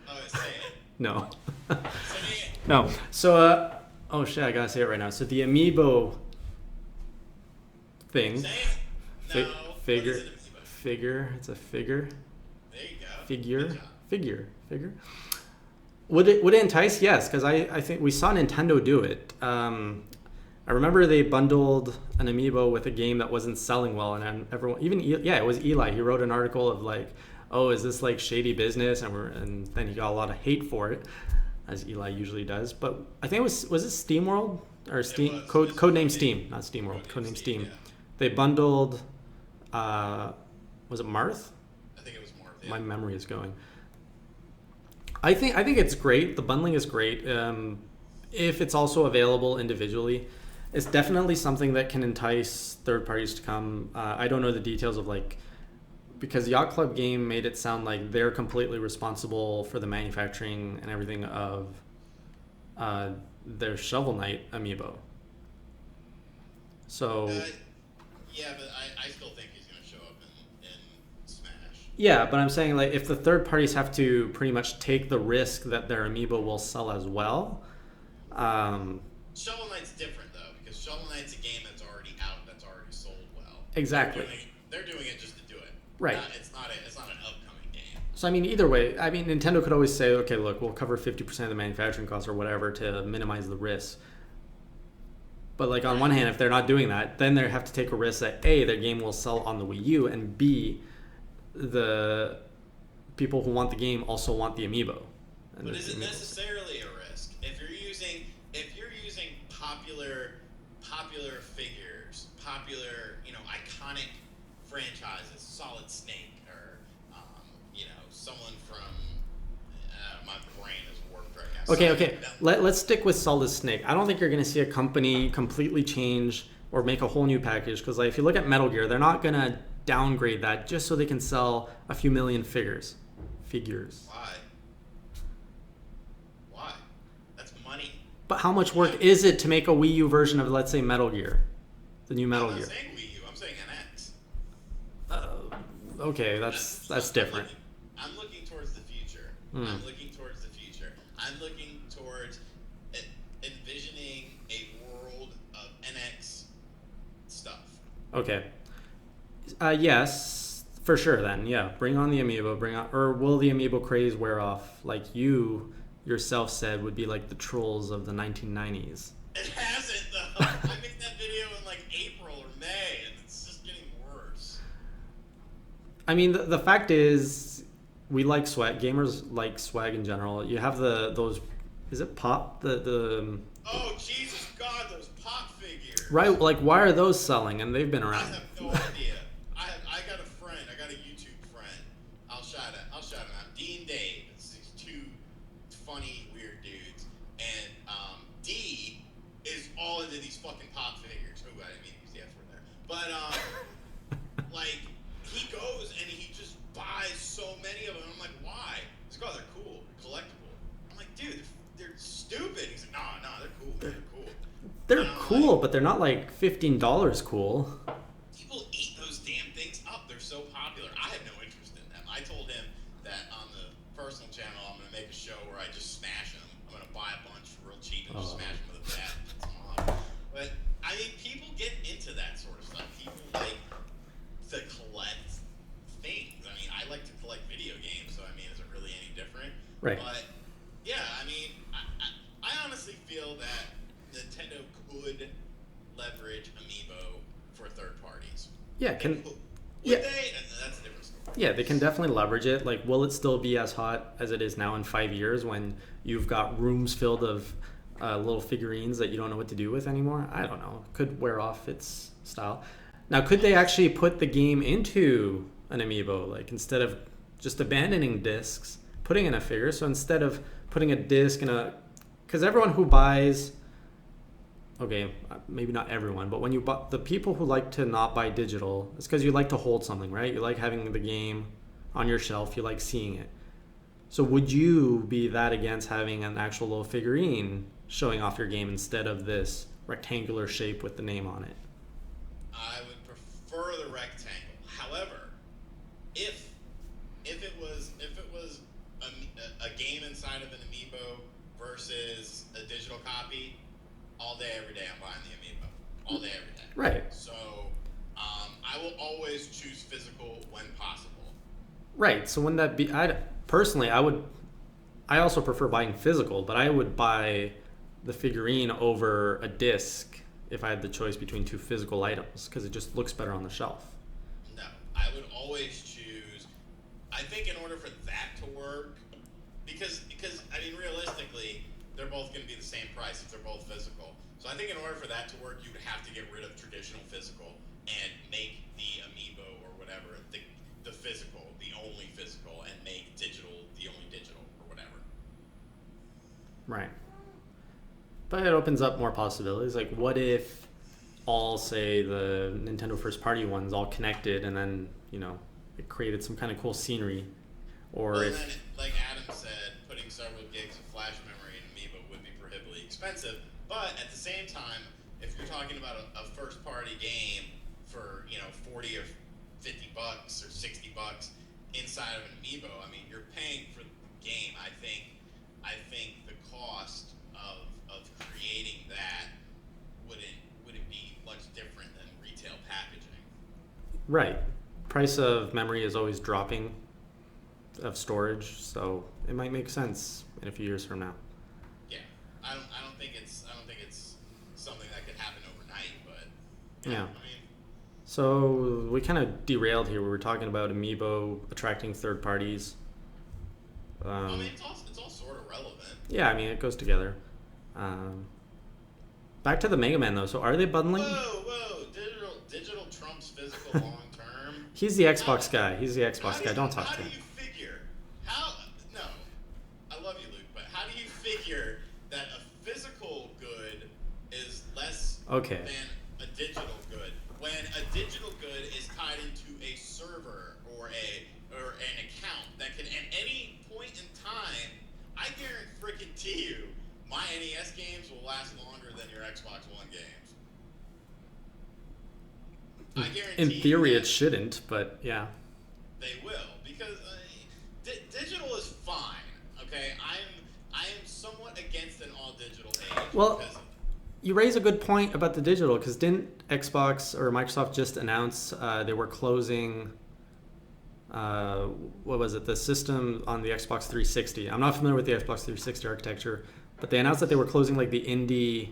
Oh, say it. No. Say it. No. So, oh shit, I gotta say it right now. So the Amiibo thing. Say it. No. Figure. What is an Amiibo? Figure. It's a figure. There you go. Figure. Would it entice? Yes, because I think we saw Nintendo do it. I remember they bundled an Amiibo with a game that wasn't selling well, and everyone, it was Eli. He wrote an article of like, oh, is this like shady business? And then he got a lot of hate for it, as Eli usually does. But I think was it SteamWorld or Steam Codename Steam, not SteamWorld, Codename Steam. Yeah. They bundled. Was it Marth? I think it was Marth. Yeah. My memory is going. I think it's great. The bundling is great. If it's also available individually, it's definitely something that can entice third parties to come. I don't know the details of like, because Yacht Club game made it sound like they're completely responsible for the manufacturing and everything of their Shovel Knight Amiibo. So. Yeah, but I still think he's going to show up in Smash. Yeah, but I'm saying like if the third parties have to pretty much take the risk that their Amiibo will sell as well. Shovel Knight's different though, because Shovel Knight's a game that's already out, that's already sold well. Exactly. They're doing it just to do it. Right. It's not an upcoming game. So I mean, either way, I mean, Nintendo could always say, okay, look, we'll cover 50% of the manufacturing costs or whatever to minimize the risk. But like on one hand, if they're not doing that, then they have to take a risk that A, their game will sell on the Wii U, and B, the people who want the game also want the Amiibo. But is it necessarily a risk? If you're using popular figures, popular, iconic franchises, Solid Snake, or someone from my brain is warped right now. Okay. Let's stick with Solid Snake. I don't think you're going to see a company completely change or make a whole new package because, like, if you look at Metal Gear, they're not going to downgrade that just so they can sell a few million figures. Why? That's money. But how much work is it to make a Wii U version of, let's say, Metal Gear? The new Metal Gear. I'm not saying Wii U. I'm saying NX. Okay, that's different. I'm looking towards the future. I'm looking towards envisioning a world of NX stuff. Okay. Yes, for sure then. Yeah, bring on the Amiibo. Or will the Amiibo craze wear off like you yourself said would be like the trolls of the 1990s? It hasn't though. I made that video in like April or May and it's just getting worse. I mean, the fact is, we like swag. Gamers like swag in general. You have those. Is it pop? Oh Jesus God! Those pop figures. Right. Like, why are those selling? And they've been around. I have no idea. I got a friend. I got a YouTube friend. I'll shout him out. D and Dave. It's these two funny weird dudes. And D is all into these fucking pop figures. Oh, I didn't mean to use the F word there. But like he goes and he just buys so many of them. I'm like, why? He's like, oh, they're cool, they're collectible. I'm like, dude, they're stupid. He's like, no, they're cool, man. They're cool. They're cool, but they're not like $15 cool. People eat those damn things up. They're so popular. I have no interest in them. I told him that on the personal channel, I'm going to make a show where I just smash them. I'm going to buy a bunch real cheap and just smash them with a bat. But, I mean, people get into that sort of stuff. People like to collect things. I mean, I like to collect video games, so, I mean, is it really any different? Right. But, yeah, I mean, I honestly feel that Nintendo could leverage Amiibo for third parties. Yeah, Would they? And that's a different story. Yeah, they can definitely leverage it. Like, will it still be as hot as it is now in 5 years when you've got rooms filled of little figurines that you don't know what to do with anymore? I don't know. Could wear off its style. Now, could they actually put the game into an amiibo? Like, instead of just abandoning discs, putting in a figure. So instead of putting a disc in a. Because everyone who buys. Okay, maybe not everyone, but when you buy, the people who like to not buy digital, it's because you like to hold something, right? You like having the game on your shelf, you like seeing it. So would you be that against having an actual little figurine showing off your game instead of this rectangular shape with the name on it? I would prefer the rectangle. However, if if it was a game inside of an amiibo versus a digital copy, all day every day I'm buying the amiibo. All day every day. Right. So I will always choose physical when possible. Right. So wouldn't that be? I personally, I would. I also prefer buying physical, but I would buy the figurine over a disc if I had the choice between two physical items because it just looks better on the shelf. No, I would always choose. I think in order for that to work, because I mean realistically, they're both going to be the same price if they're both physical. So I think in order for that to work, you would have to get rid of traditional physical and make the amiibo or whatever the physical, the only physical, and make digital the only digital or whatever. Right. But it opens up more possibilities. Like, what if all, say, the Nintendo first party ones all connected and then, it created some kind of cool scenery? Or Well, if. then, like Adam said, putting several gigs of flash memory in Amiibo would be prohibitively expensive. But at the same time, if you're talking about a first party game for 40 or 50 bucks or 60 bucks inside of an Amiibo, I mean you're paying for the game. I think the cost of creating that wouldn't be much different than retail packaging. Right. Price of memory is always dropping of storage, so it might make sense in a few years from now. Yeah, I don't think it's something that could happen overnight, but Yeah. I mean, So we kind of derailed here. We were talking about Amiibo attracting third parties. it's all sort of relevant. Yeah, I mean, it goes together. Back to the Mega Man, though. So are they bundling? Whoa! Digital trumps physical long term. He's the Xbox guy. Don't talk How to do him. you figure? No, I love you, Luke, but how do you figure that a physical good is less Okay. than a digital good when a digital good is tied into a server or an account that can at any point in time, I guarantee you, my NES games will last longer than your Xbox One games. I guarantee. In theory, it shouldn't, but yeah. They will because digital is fine. Okay, I am somewhat against an all digital age. Well, because you raise a good point about the digital, because didn't Xbox or Microsoft just announce they were closing, what was it, the system on the Xbox 360? I'm not familiar with the Xbox 360 architecture, but they announced that they were closing like the indie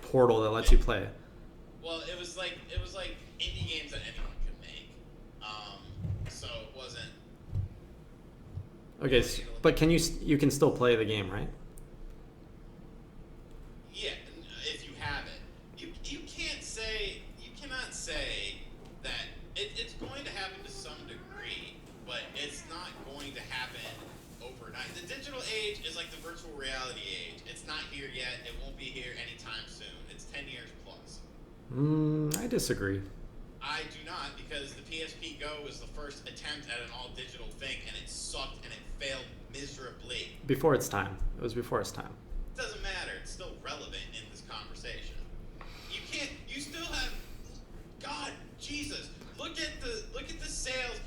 portal that lets you play. well, it was like indie games that anyone could make. So it wasn't. Okay, but you can still play the game, right? Yeah, if you have it, you cannot say that it's going to happen to some degree, but it's not going to happen overnight. The digital age is like the virtual reality age. It's not here yet. It won't be here anytime soon. It's 10 years plus. I disagree. I do not, because the PSP Go was the first attempt at an all-digital thing, and it sucked and it failed miserably. Before its time. It was before its time. It doesn't matter. It's still relevant in this conversation. You still have, God, Jesus, look at the sales.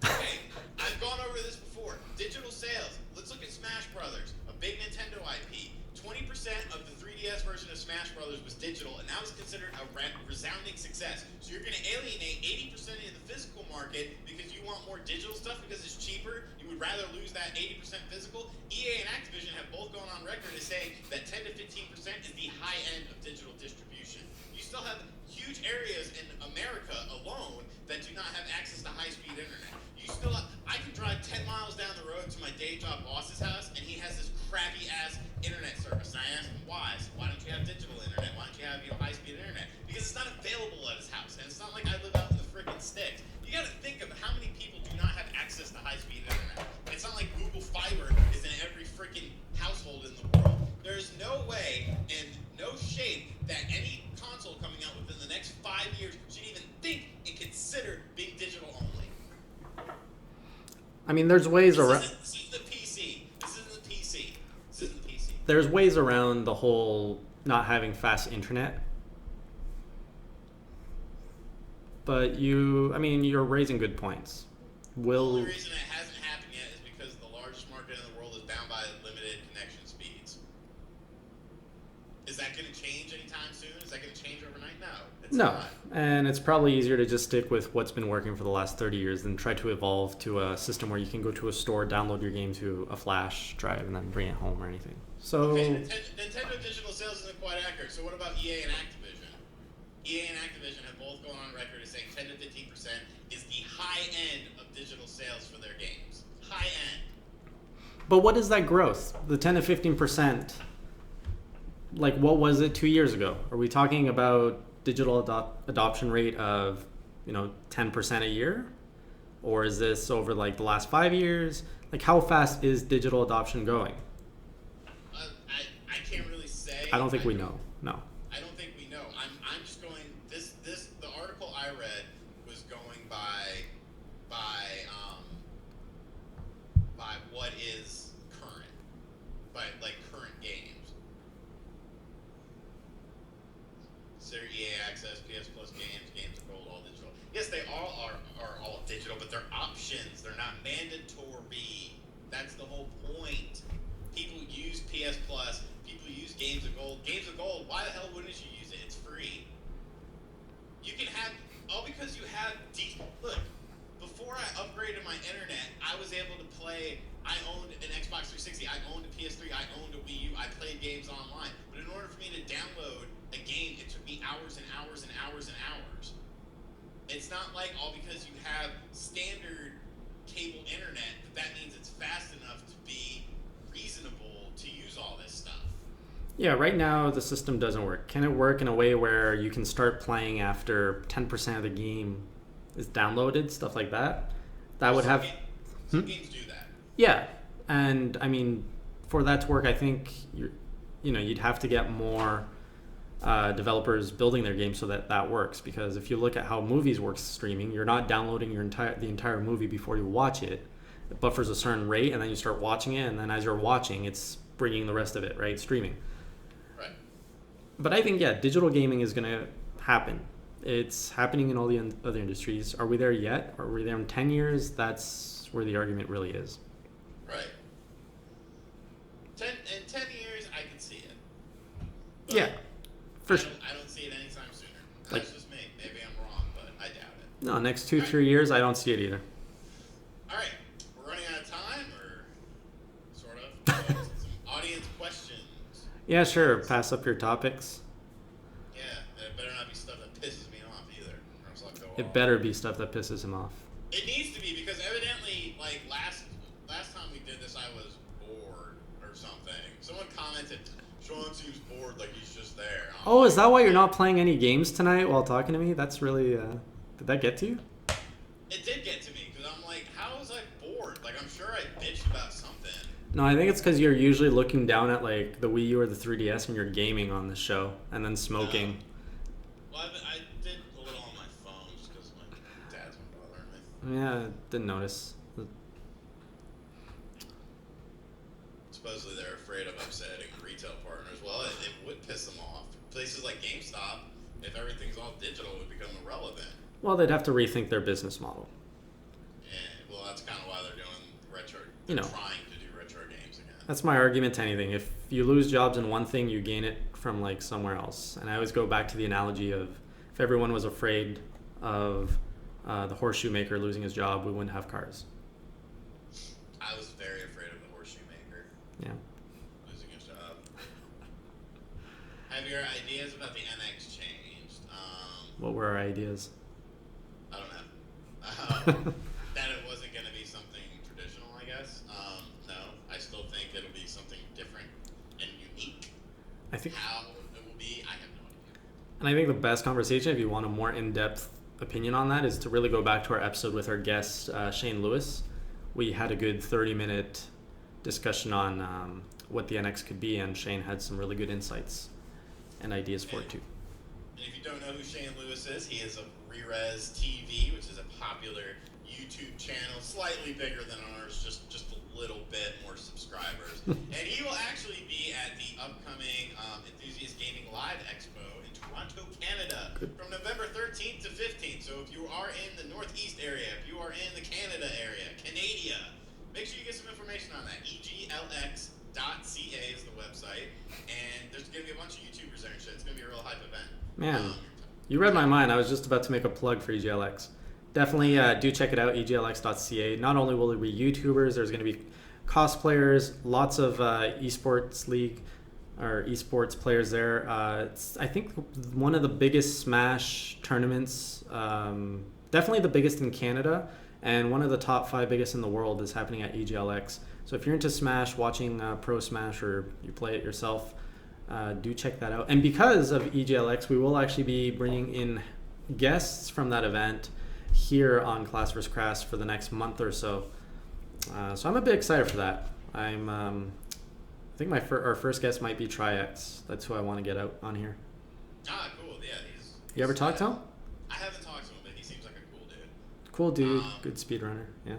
Okay, I've gone over this before. Digital sales. Let's look at Smash Brothers, a big Nintendo IP. 20% of the 3DS version of Smash Brothers was digital, and that was considered a resounding success. So you're going to alienate 80% of the physical market because you want more digital stuff because it's cheaper. You would rather lose that 80% physical. EA and Activision have both gone on record as saying that 10 to 15% is the high end of digital distribution. You still have huge areas in America alone that do not have access to high-speed internet. I can drive 10 miles down the road to my day job boss's house, and he has this crappy-ass internet service. And I ask him why. So why don't you have digital internet? Why don't you have high-speed internet? Because it's not available at his house, and it's not like I live out in the freaking sticks. You got to think of how many people do not have access to high-speed internet. It's not like Google Fiber is in every freaking household in the world. There's no way and no shape that any console coming out within the next 5 years should even think and consider being digital only. I mean, there's ways around. This is the PC. This isn't the PC. This isn't the PC. There's ways around the whole not having fast internet. But you're raising good points. The only reason it hasn't happened yet is because the largest market in the world is bound by limited connection speeds. Is that going to change anytime soon? Is that going to change overnight? No. It's not. And it's probably easier to just stick with what's been working for the last 30 years than try to evolve to a system where you can go to a store, download your game to a flash drive, and then bring it home or anything. So okay, Nintendo digital sales isn't quite accurate. So what about EA and Activision? EA and Activision have both gone on record as saying 10 to 15% is the high end of digital sales for their games. High end. But what is that growth? The 10 to 15%, like what was it 2 years ago? Are we talking about digital adoption rate of 10% a year? Or is this over like the last 5 years? Like how fast is digital adoption going? I can't really say. I don't think we know. No. I don't think we know. I'm just going. The article I read was going by what is current, by like current games. So EA Access, PS Plus games of gold, all digital. Yes, they all are all digital, but they're options. They're not mandatory. That's the whole point. People use PS Plus. People use Games of Gold. Games of Gold, why the hell wouldn't you use it? It's free. You can have, all because you have, look, before I upgraded my internet, I was able to play, I owned an Xbox 360, I owned a PS3, I owned a Wii U, I played games online. But in order for me to download a game, it took me hours and hours and hours and hours. It's not like all because you have standard cable internet, that means it's fast enough to be reasonable to use all this stuff. Yeah, right now the system doesn't work. Can it work in a way where you can start playing after 10% of the game is downloaded, stuff like that? That would have... Some games do that. Yeah, and I mean, for that to work, I think you'd have to get more developers building their games so that works. Because if you look at how movies work streaming, you're not downloading the entire movie before you watch it. It buffers a certain rate, and then you start watching it, and then as you're watching, it's bringing the rest of it, right? Streaming. Right. But I think, digital gaming is going to happen. It's happening in all the other industries. Are we there yet? Are we there in 10 years? That's where the argument really is. Right. In 10 years, I can see it. But yeah. I don't see it anytime sooner. That's just me. Maybe I'm wrong, but I doubt it. No, next 2-3 years, I don't see it either. All right. We're running out of time, or sort of. Some audience questions. Yeah, sure. Pass up your topics. Yeah, and it better not be stuff that pisses me off either. Or else I'll go It off. better be stuff that pisses him off. It needs to be, because evidently, like last time we did this, I was bored or something. Someone commented, Shawn seems bored, like he's just there. Oh, is that why you're not playing any games tonight while talking to me? That's really... did that get to you? It did get to me, because I'm like, how was I bored? Like, I'm sure I bitched about something. No, I think it's because you're usually looking down at like the Wii U or the 3DS and you're gaming on the show and then smoking. Well, I did a little on my phone just because my dad's been bothering me. Yeah, didn't notice. Supposedly they're afraid of upsetting retail partners. Well, it would piss them off. Places like GameStop, if everything's all digital, it would become irrelevant. Well, they'd have to rethink their business model. Yeah, well, that's kind of why they're doing retro. Trying to do retro games again. That's my argument to anything. If you lose jobs in one thing, you gain it from like somewhere else. And I always go back to the analogy of if everyone was afraid of the horseshoe maker losing his job, we wouldn't have cars. I was very afraid of the horseshoe maker. Yeah. Losing his job. Have your ideas about the NX changed? What were our ideas? I don't know. That it wasn't going to be something traditional, I guess. No, I still think it'll be something different and unique. I think How it will be, I have no idea. And I think the best conversation, if you want a more in-depth opinion on that, is to really go back to our episode with our guest, Shane Lewis. We had a good 30-minute discussion on what the NX could be, and Shane had some really good insights and ideas for it too. And if you don't know who Shane Lewis is, he is of Rerez TV, which is a popular YouTube channel, slightly bigger than ours, just a little bit more subscribers. And he will actually be at the upcoming Enthusiast Gaming Live Expo in Toronto, Canada, from November 13th to 15th. So if you are in the Northeast area, if you are in the Canada area, Canada, make sure you get some information on that. eglx.ca is the website, and there's going to be a bunch of YouTubers there and shit. It's going to be a real hype event. Man, you read my mind. I was just about to make a plug for EGLX. Definitely do check it out, eglx.ca. Not only will there be YouTubers, there's going to be cosplayers, lots of esports league or esports players there. It's, I think, one of the biggest Smash tournaments, definitely the biggest in Canada, and one of the top 5 biggest in the world is happening at EGLX. So if you're into Smash, watching Pro Smash, or you play it yourself, do check that out. And because of EGLX, we will actually be bringing in guests from that event here on Class vs. Crass for the next month or so. So I'm a bit excited for that. I think our first guest might be TriX. That's who I want to get out on here. Ah, cool. Yeah, you ever talked to him? I haven't talked to him, but he seems like a cool dude. Cool dude, good speedrunner. Yeah.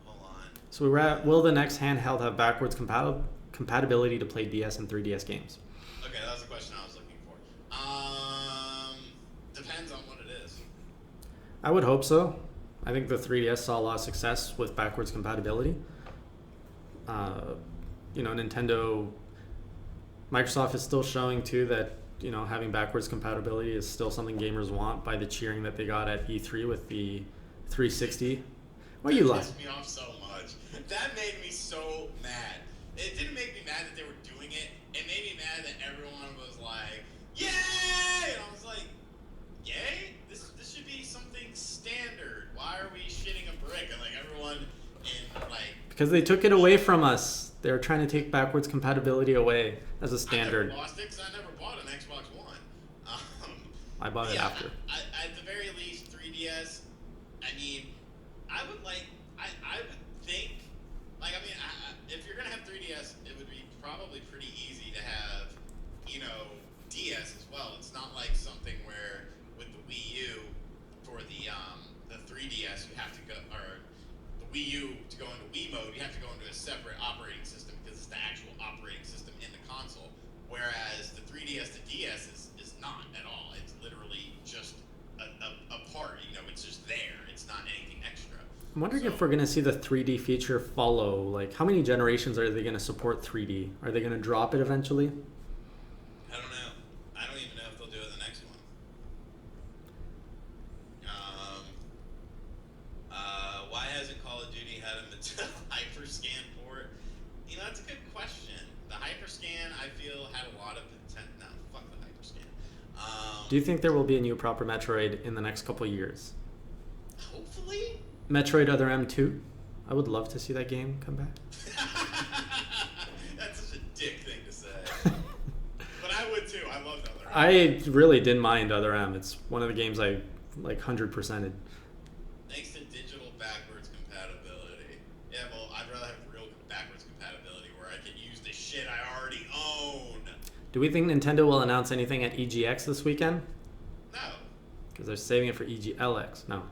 Hold on. So we're at, will the next handheld have backwards compatibility to play DS and 3DS games? Okay, that was the question I was looking for. Depends on what it is. I would hope so. I think the 3DS saw a lot of success with backwards compatibility. Microsoft is still showing too that, having backwards compatibility is still something gamers want by the cheering that they got at E3 with the 360. Why are you laughing? That pissed me off so much. That made me so mad. It didn't make me mad that they were doing it. It made me mad that everyone was like, yay! And I was like, yay? This should be something standard. Why are we shitting a brick? And everyone in because they took it away from us. They were trying to take backwards compatibility away as a standard. I never lost it because I never bought an Xbox One. I bought it after. At the very least, 3DS. I mean, I would think, if you're gonna have 3DS, it would be probably pretty easy to have, DS as well. It's not like something where with the Wii U for the 3DS you have to go, or the Wii U to go into Wii mode, you have to go into a separate operating system because it's the actual operating system in the console. Whereas the 3DS to DS is not at all. It's literally just a part. It's just there. It's not anything extra. I'm wondering if we're going to see the 3D feature follow. How many generations are they going to support 3D? Are they going to drop it eventually? I don't know. I don't even know if they'll do it the next one. Why hasn't Call of Duty had a Mattel Hyperscan port? That's a good question. The Hyperscan, I feel, had a lot of potential. No, fuck the Hyperscan. Do you think there will be a new proper Metroid in the next couple of years? Hopefully. Metroid Other M2? I would love to see that game come back. That's such a dick thing to say. But I would too. I loved Other M. I really didn't mind Other M. It's one of the games I 100%ed. Thanks to digital backwards compatibility. Yeah, well, I'd rather have real backwards compatibility where I can use the shit I already own. Do we think Nintendo will announce anything at EGX this weekend? No. Because they're saving it for EGLX. No.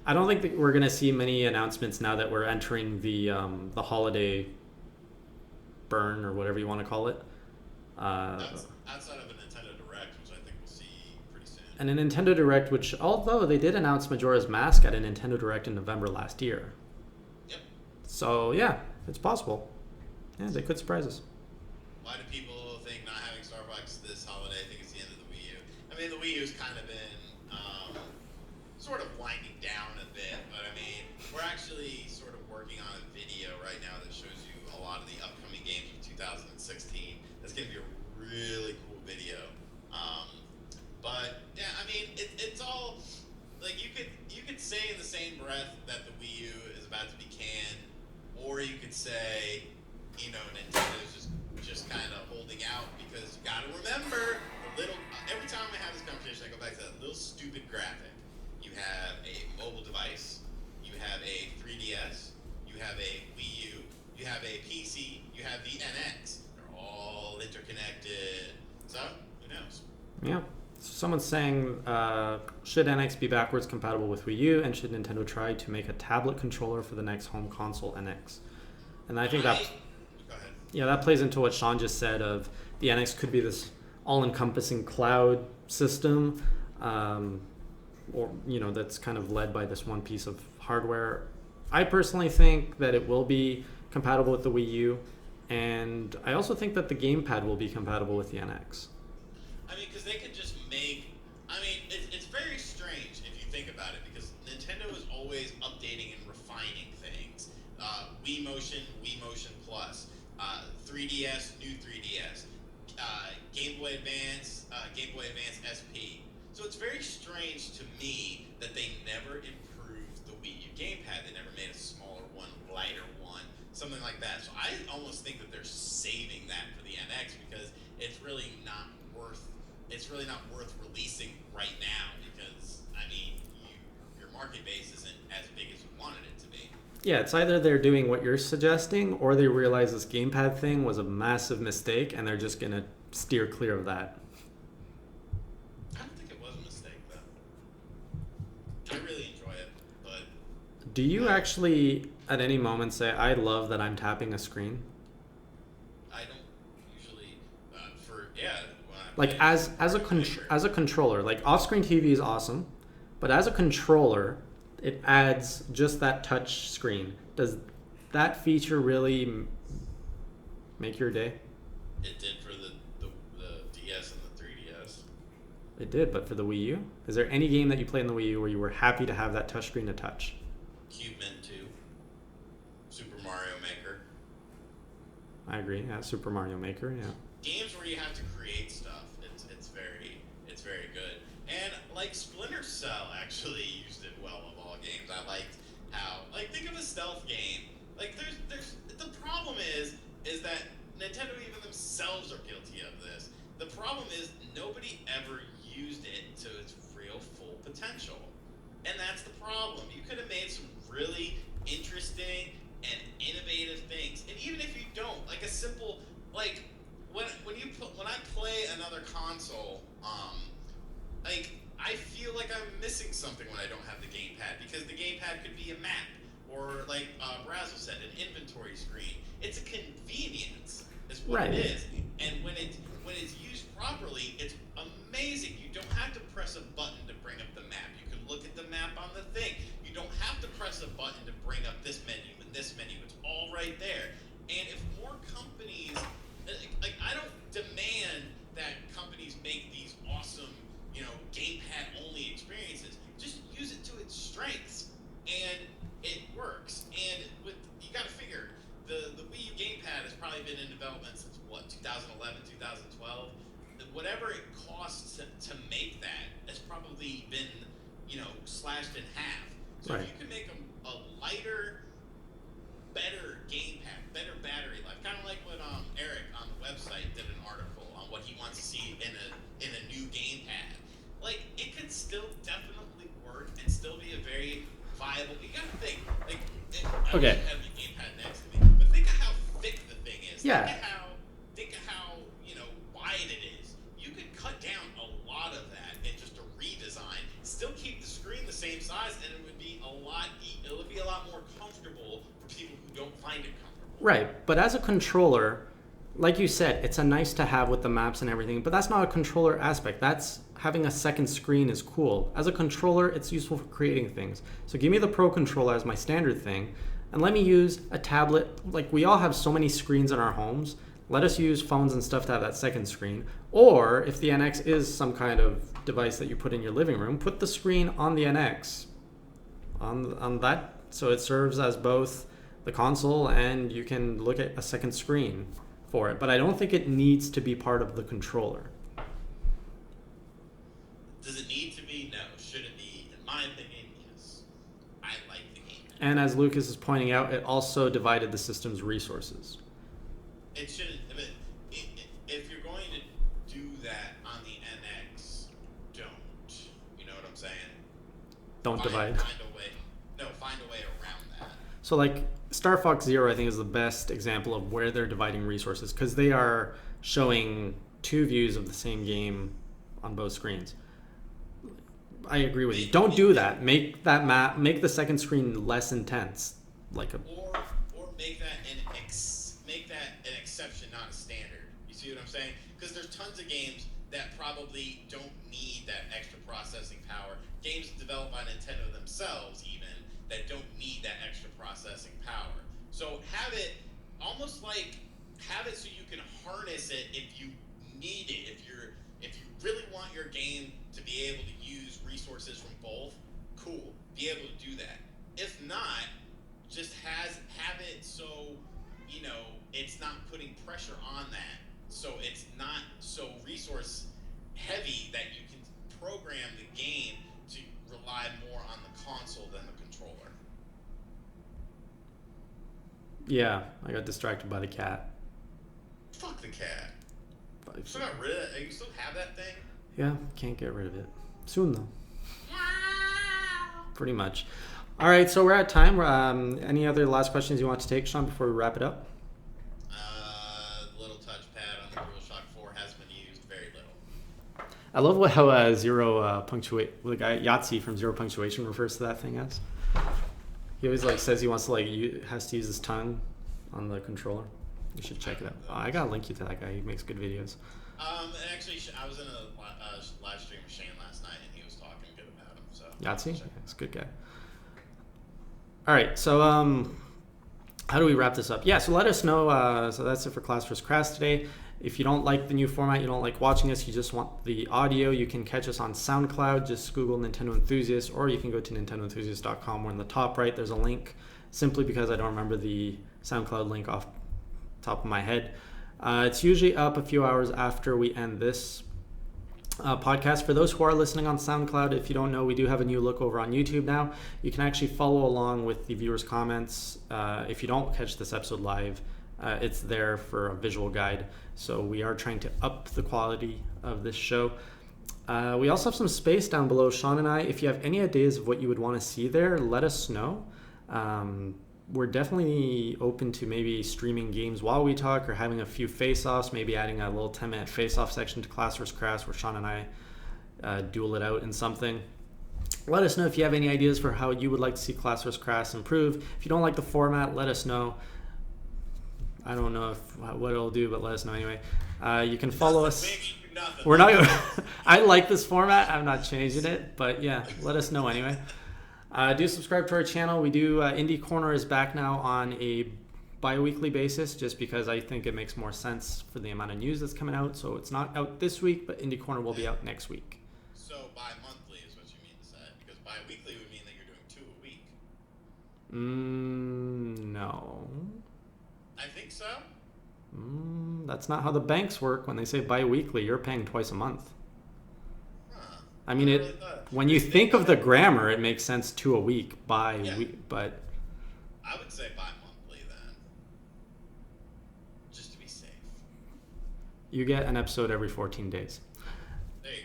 I don't think that we're going to see many announcements now that we're entering the holiday burn, or whatever you want to call it. That's outside of a Nintendo Direct, which I think we'll see pretty soon. And a Nintendo Direct, which, although they did announce Majora's Mask at a Nintendo Direct in November last year. Yep. So, yeah, it's possible. Yeah, they could surprise us. Why do people think not having Star Fox this holiday think it's the end of the Wii U? I mean, the Wii U's kind of been sort of winding down a bit, but we're actually sort of working on a video right now that shows you a lot of the upcoming games of 2016. That's going to be a really cool video. But yeah, I mean, it's all like you could say in the same breath that the Wii U is about to be canned, or you could say, Nintendo's just kind of holding out because you got to remember the little. Every time I have this conversation, I go back to that little stupid graphic. You have a mobile device, you have a 3DS, you have a Wii U, you have a PC, you have the NX. They're all interconnected. So who knows? Yeah. Someone's saying, should NX be backwards compatible with Wii U, and should Nintendo try to make a tablet controller for the next home console NX? And I think Go ahead. that plays into what Shawn just said of the NX could be this all-encompassing cloud system, or that's kind of led by this one piece of hardware. I personally think that it will be compatible with the Wii U, and I also think that the gamepad will be compatible with the NX. I mean, because they could just make. I mean, it's very strange if you think about it, because Nintendo is always updating and refining things. Wii Motion Plus, 3DS, new 3DS, Game Boy Advance SP. So it's very strange to me that they never improved the Wii U gamepad. They never made a smaller one, lighter one, something like that. So I almost think that they're saving that for the NX, because it's really not worth releasing right now, because I mean your market base isn't as big as you wanted it to be. Yeah, it's either they're doing what you're suggesting, or they realize this gamepad thing was a massive mistake and they're just gonna steer clear of that. I don't think it was a mistake though. I really enjoy it, but do you actually at any moment say, I love that I'm tapping a screen? I don't usually like as a controller, like off-screen TV is awesome, but as a controller, it adds just that touch screen. Does that feature really make your day? It did for the DS and the 3DS. It did, but for the Wii U? Is there any game that you played in the Wii U where you were happy to have that touch screen to touch? Cubeman 2, Super Mario Maker. I agree. Yeah, Super Mario Maker. Yeah. Games where you have to create stuff. It's very good. And like Splinter Cell actually used it well of all games. I liked how, like, think of a stealth game. Like there's the problem is that Nintendo even themselves are guilty of this. The problem is nobody ever used it to its real full potential. And that's the problem. You could have made some really interesting and innovative things. And even if you don't, like a simple, like when I play another console, like I feel like I'm missing something when I don't have the gamepad, because the gamepad could be a map, or like Brazel said, an inventory screen. It's a convenience, is what it is. And when it's used properly, it's amazing. You don't have to press a button to bring up the map. You can look at the map on the thing. You don't have to press a button to bring up this menu and this menu. It's all right there. And if more companies, like I don't demand that companies make these awesome, gamepad only experiences. Just use it to its strengths, and it works. And you got to figure, the Wii U gamepad has probably been in development since 2011, 2012. Whatever it costs to make that has probably been, slashed in half. So if you can make a lighter, better gamepad, better battery life, kind of like what Eric on the website did an article on what he wants to see in a new gamepad. Like, it could still definitely work and still be a very viable. You gotta think, like, I don't have the gamepad next to me, but think of how thick the thing is. Yeah. Think of how wide it is. You could cut down a lot of that and just a redesign. Still keep the screen the same size, and it would be a lot more comfortable for people who don't find it comfortable. Right, but as a controller, like you said, it's a nice to have with the maps and everything, but that's not a controller aspect. That's having a second screen is cool. As a controller, it's useful for creating things. So give me the Pro Controller as my standard thing, and let me use a tablet. Like, we all have so many screens in our homes. Let us use phones and stuff to have that second screen. Or if the NX is some kind of device that you put in your living room, put the screen on the NX, on that, so it serves as both the console and you can look at a second screen for it. But I don't think it needs to be part of the controller. Does it need to be? No. Should it be? In my opinion, yes. I like the game. And as Lucas is pointing out, it also divided the system's resources. It shouldn't. I mean, if you're going to do that on the NX, don't. You know what I'm saying? Don't divide. Find a way. No, find a way around that. So like Star Fox Zero, I think, is the best example of where they're dividing resources, because they are showing two views of the same game on both screens. I agree with you. Don't do that. Make the second screen less intense, or make that an exception, not a standard. You see what I'm saying? Because there's tons of games that probably don't need that extra processing power. Games developed by Nintendo themselves, even, that don't need that extra processing power. So have it so you can harness it if you need it. If you really want your game to be able to use resources from both, cool. Be able to do that. If not, just have it so it's not putting pressure on that. So it's not so resource heavy that you can program the game to rely more on the console than the controller. Yeah, I got distracted by the cat. Fuck the cat. You still got rid of it? You still have that thing? Yeah, can't get rid of it. Soon though. Pretty much. All right, so we're at time. Any other last questions you want to take, Sean, before we wrap it up? Little touchpad on the DualShock 4 has been used very little. I love how zero punctuate. The guy Yahtzee from Zero Punctuation refers to that thing as. He always says he wants to has to use his tongue on the controller. You should check it out. I gotta link you to that guy. He makes good videos. Actually, I was in a live stream with Shane last night, and he was talking good about him. So Yahtzee, yeah, he's a good guy. All right, so how do we wrap this up? Yeah, so let us know. So that's it for Class vs. Crass today. If you don't like the new format, you don't like watching us, you just want the audio, you can catch us on SoundCloud. Just Google Nintendo Enthusiast, or you can go to nintendoenthusiast.com. We're in the top right. There's a link, simply because I don't remember the SoundCloud link off the top of my head. It's usually up a few hours after we end this podcast. For those who are listening on SoundCloud, if you don't know, we do have a new look over on YouTube now. You can actually follow along with the viewers' comments. If you don't catch this episode live, it's there for a visual guide. So we are trying to up the quality of this show. We also have some space down below, Sean and I. If you have any ideas of what you would want to see there, let us know. We're definitely open to maybe streaming games while we talk, or having a few face-offs, maybe adding a little 10-minute face-off section to Class vs. Crass where Sean and I duel it out in something. Let us know if you have any ideas for how you would like to see Class vs. Crass improve. If you don't like the format, let us know. I don't know what it'll do, but let us know anyway. You can follow us. We're not. I like this format. I'm not changing it, but yeah, let us know anyway. Do subscribe to our channel. We do. Indie Corner is back now on a bi-weekly basis, just because I think it makes more sense for the amount of news that's coming out. So it's not out this week, but Indie Corner will be out next week. So bi-monthly is what you mean to say, because bi-weekly would mean that you're doing 2 a week. No. I think so. That's not how the banks work. When they say bi-weekly, you're paying twice a month. Huh. I mean, when you think of the grammar, it makes sense 2 a week, week, but I would say bi-monthly then, just to be safe. You get an episode every 14 days. There you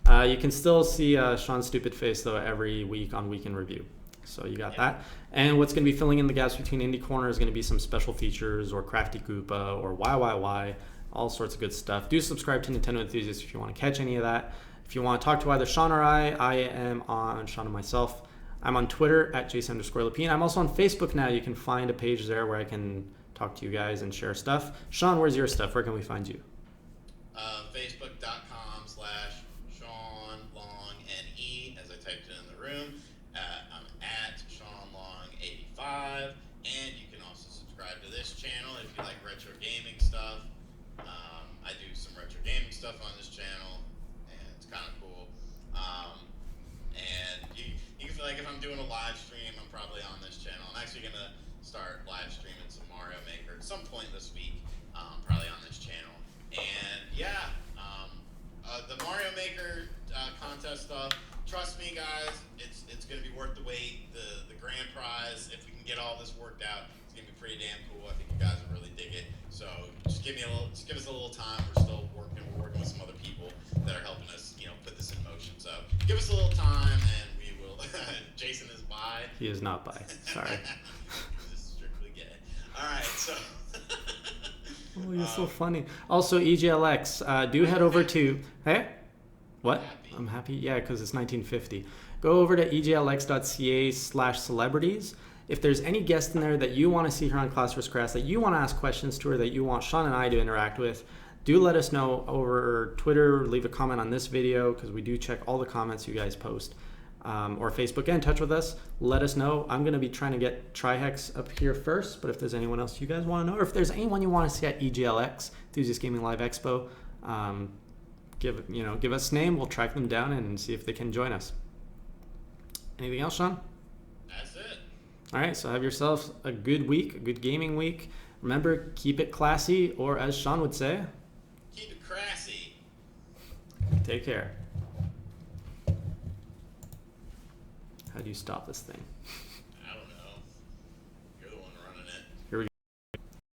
go. You can still see Sean's stupid face, though, every week on Week in Review. So you got that. And what's going to be filling in the gaps between Indie Corner is going to be some special features, or Crafty Koopa, or YYY, all sorts of good stuff. Do subscribe to Nintendo Enthusiast if you want to catch any of that. If you want to talk to either Sean or I am on Sean and myself. I'm on Twitter at Jason_Lapine. I'm also on Facebook now. You can find a page there where I can talk to you guys and share stuff. Sean, where's your stuff? Where can we find you? Facebook.com/SeanLongNE, as I typed it in the room. I'm at SeanLong85, and you can also subscribe to this channel if you like retro gaming stuff. I do some retro gaming stuff on this channel, and it's kind of cool. And you can feel like if I'm doing a live stream, I'm probably on this channel. I'm actually going to start live streaming some Mario Maker at some point this week, probably on this channel. And yeah, the Mario Maker content contest stuff. Trust me, guys, it's going to be worth the wait. The grand prize, if we can get all this worked out, it's going to be pretty damn cool. I think you guys will really dig it. So just give us a little time. We're still working. We're working with some other people that are helping us, put this in motion. So give us a little time, and we will. Jason is by. He is not by. Sorry. Just strictly gay. All right, so. Oh, you're so funny. Also, EGLX, do head over to... Hey? What? Happy. I'm happy? Yeah, because it's 1950. Go over to eglx.ca/celebrities. If there's any guest in there that you want to see here on Class vs. Crass, that you want to ask questions to, or that you want Shawn and I to interact with, do let us know over Twitter. Leave a comment on this video, because we do check all the comments you guys post. Or Facebook, get in touch with us. Let us know. I'm going to be trying to get Trihex up here first, but if there's anyone else you guys want to know, or if there's anyone you want to see at EGLX, Enthusiast Gaming Live Expo, give us a name. We'll track them down and see if they can join us. Anything else, Shawn? That's it. All right, so have yourself a good week, a good gaming week. Remember, keep it classy, or as Shawn would say, Keep it crassy. take care. How do you stop this thing?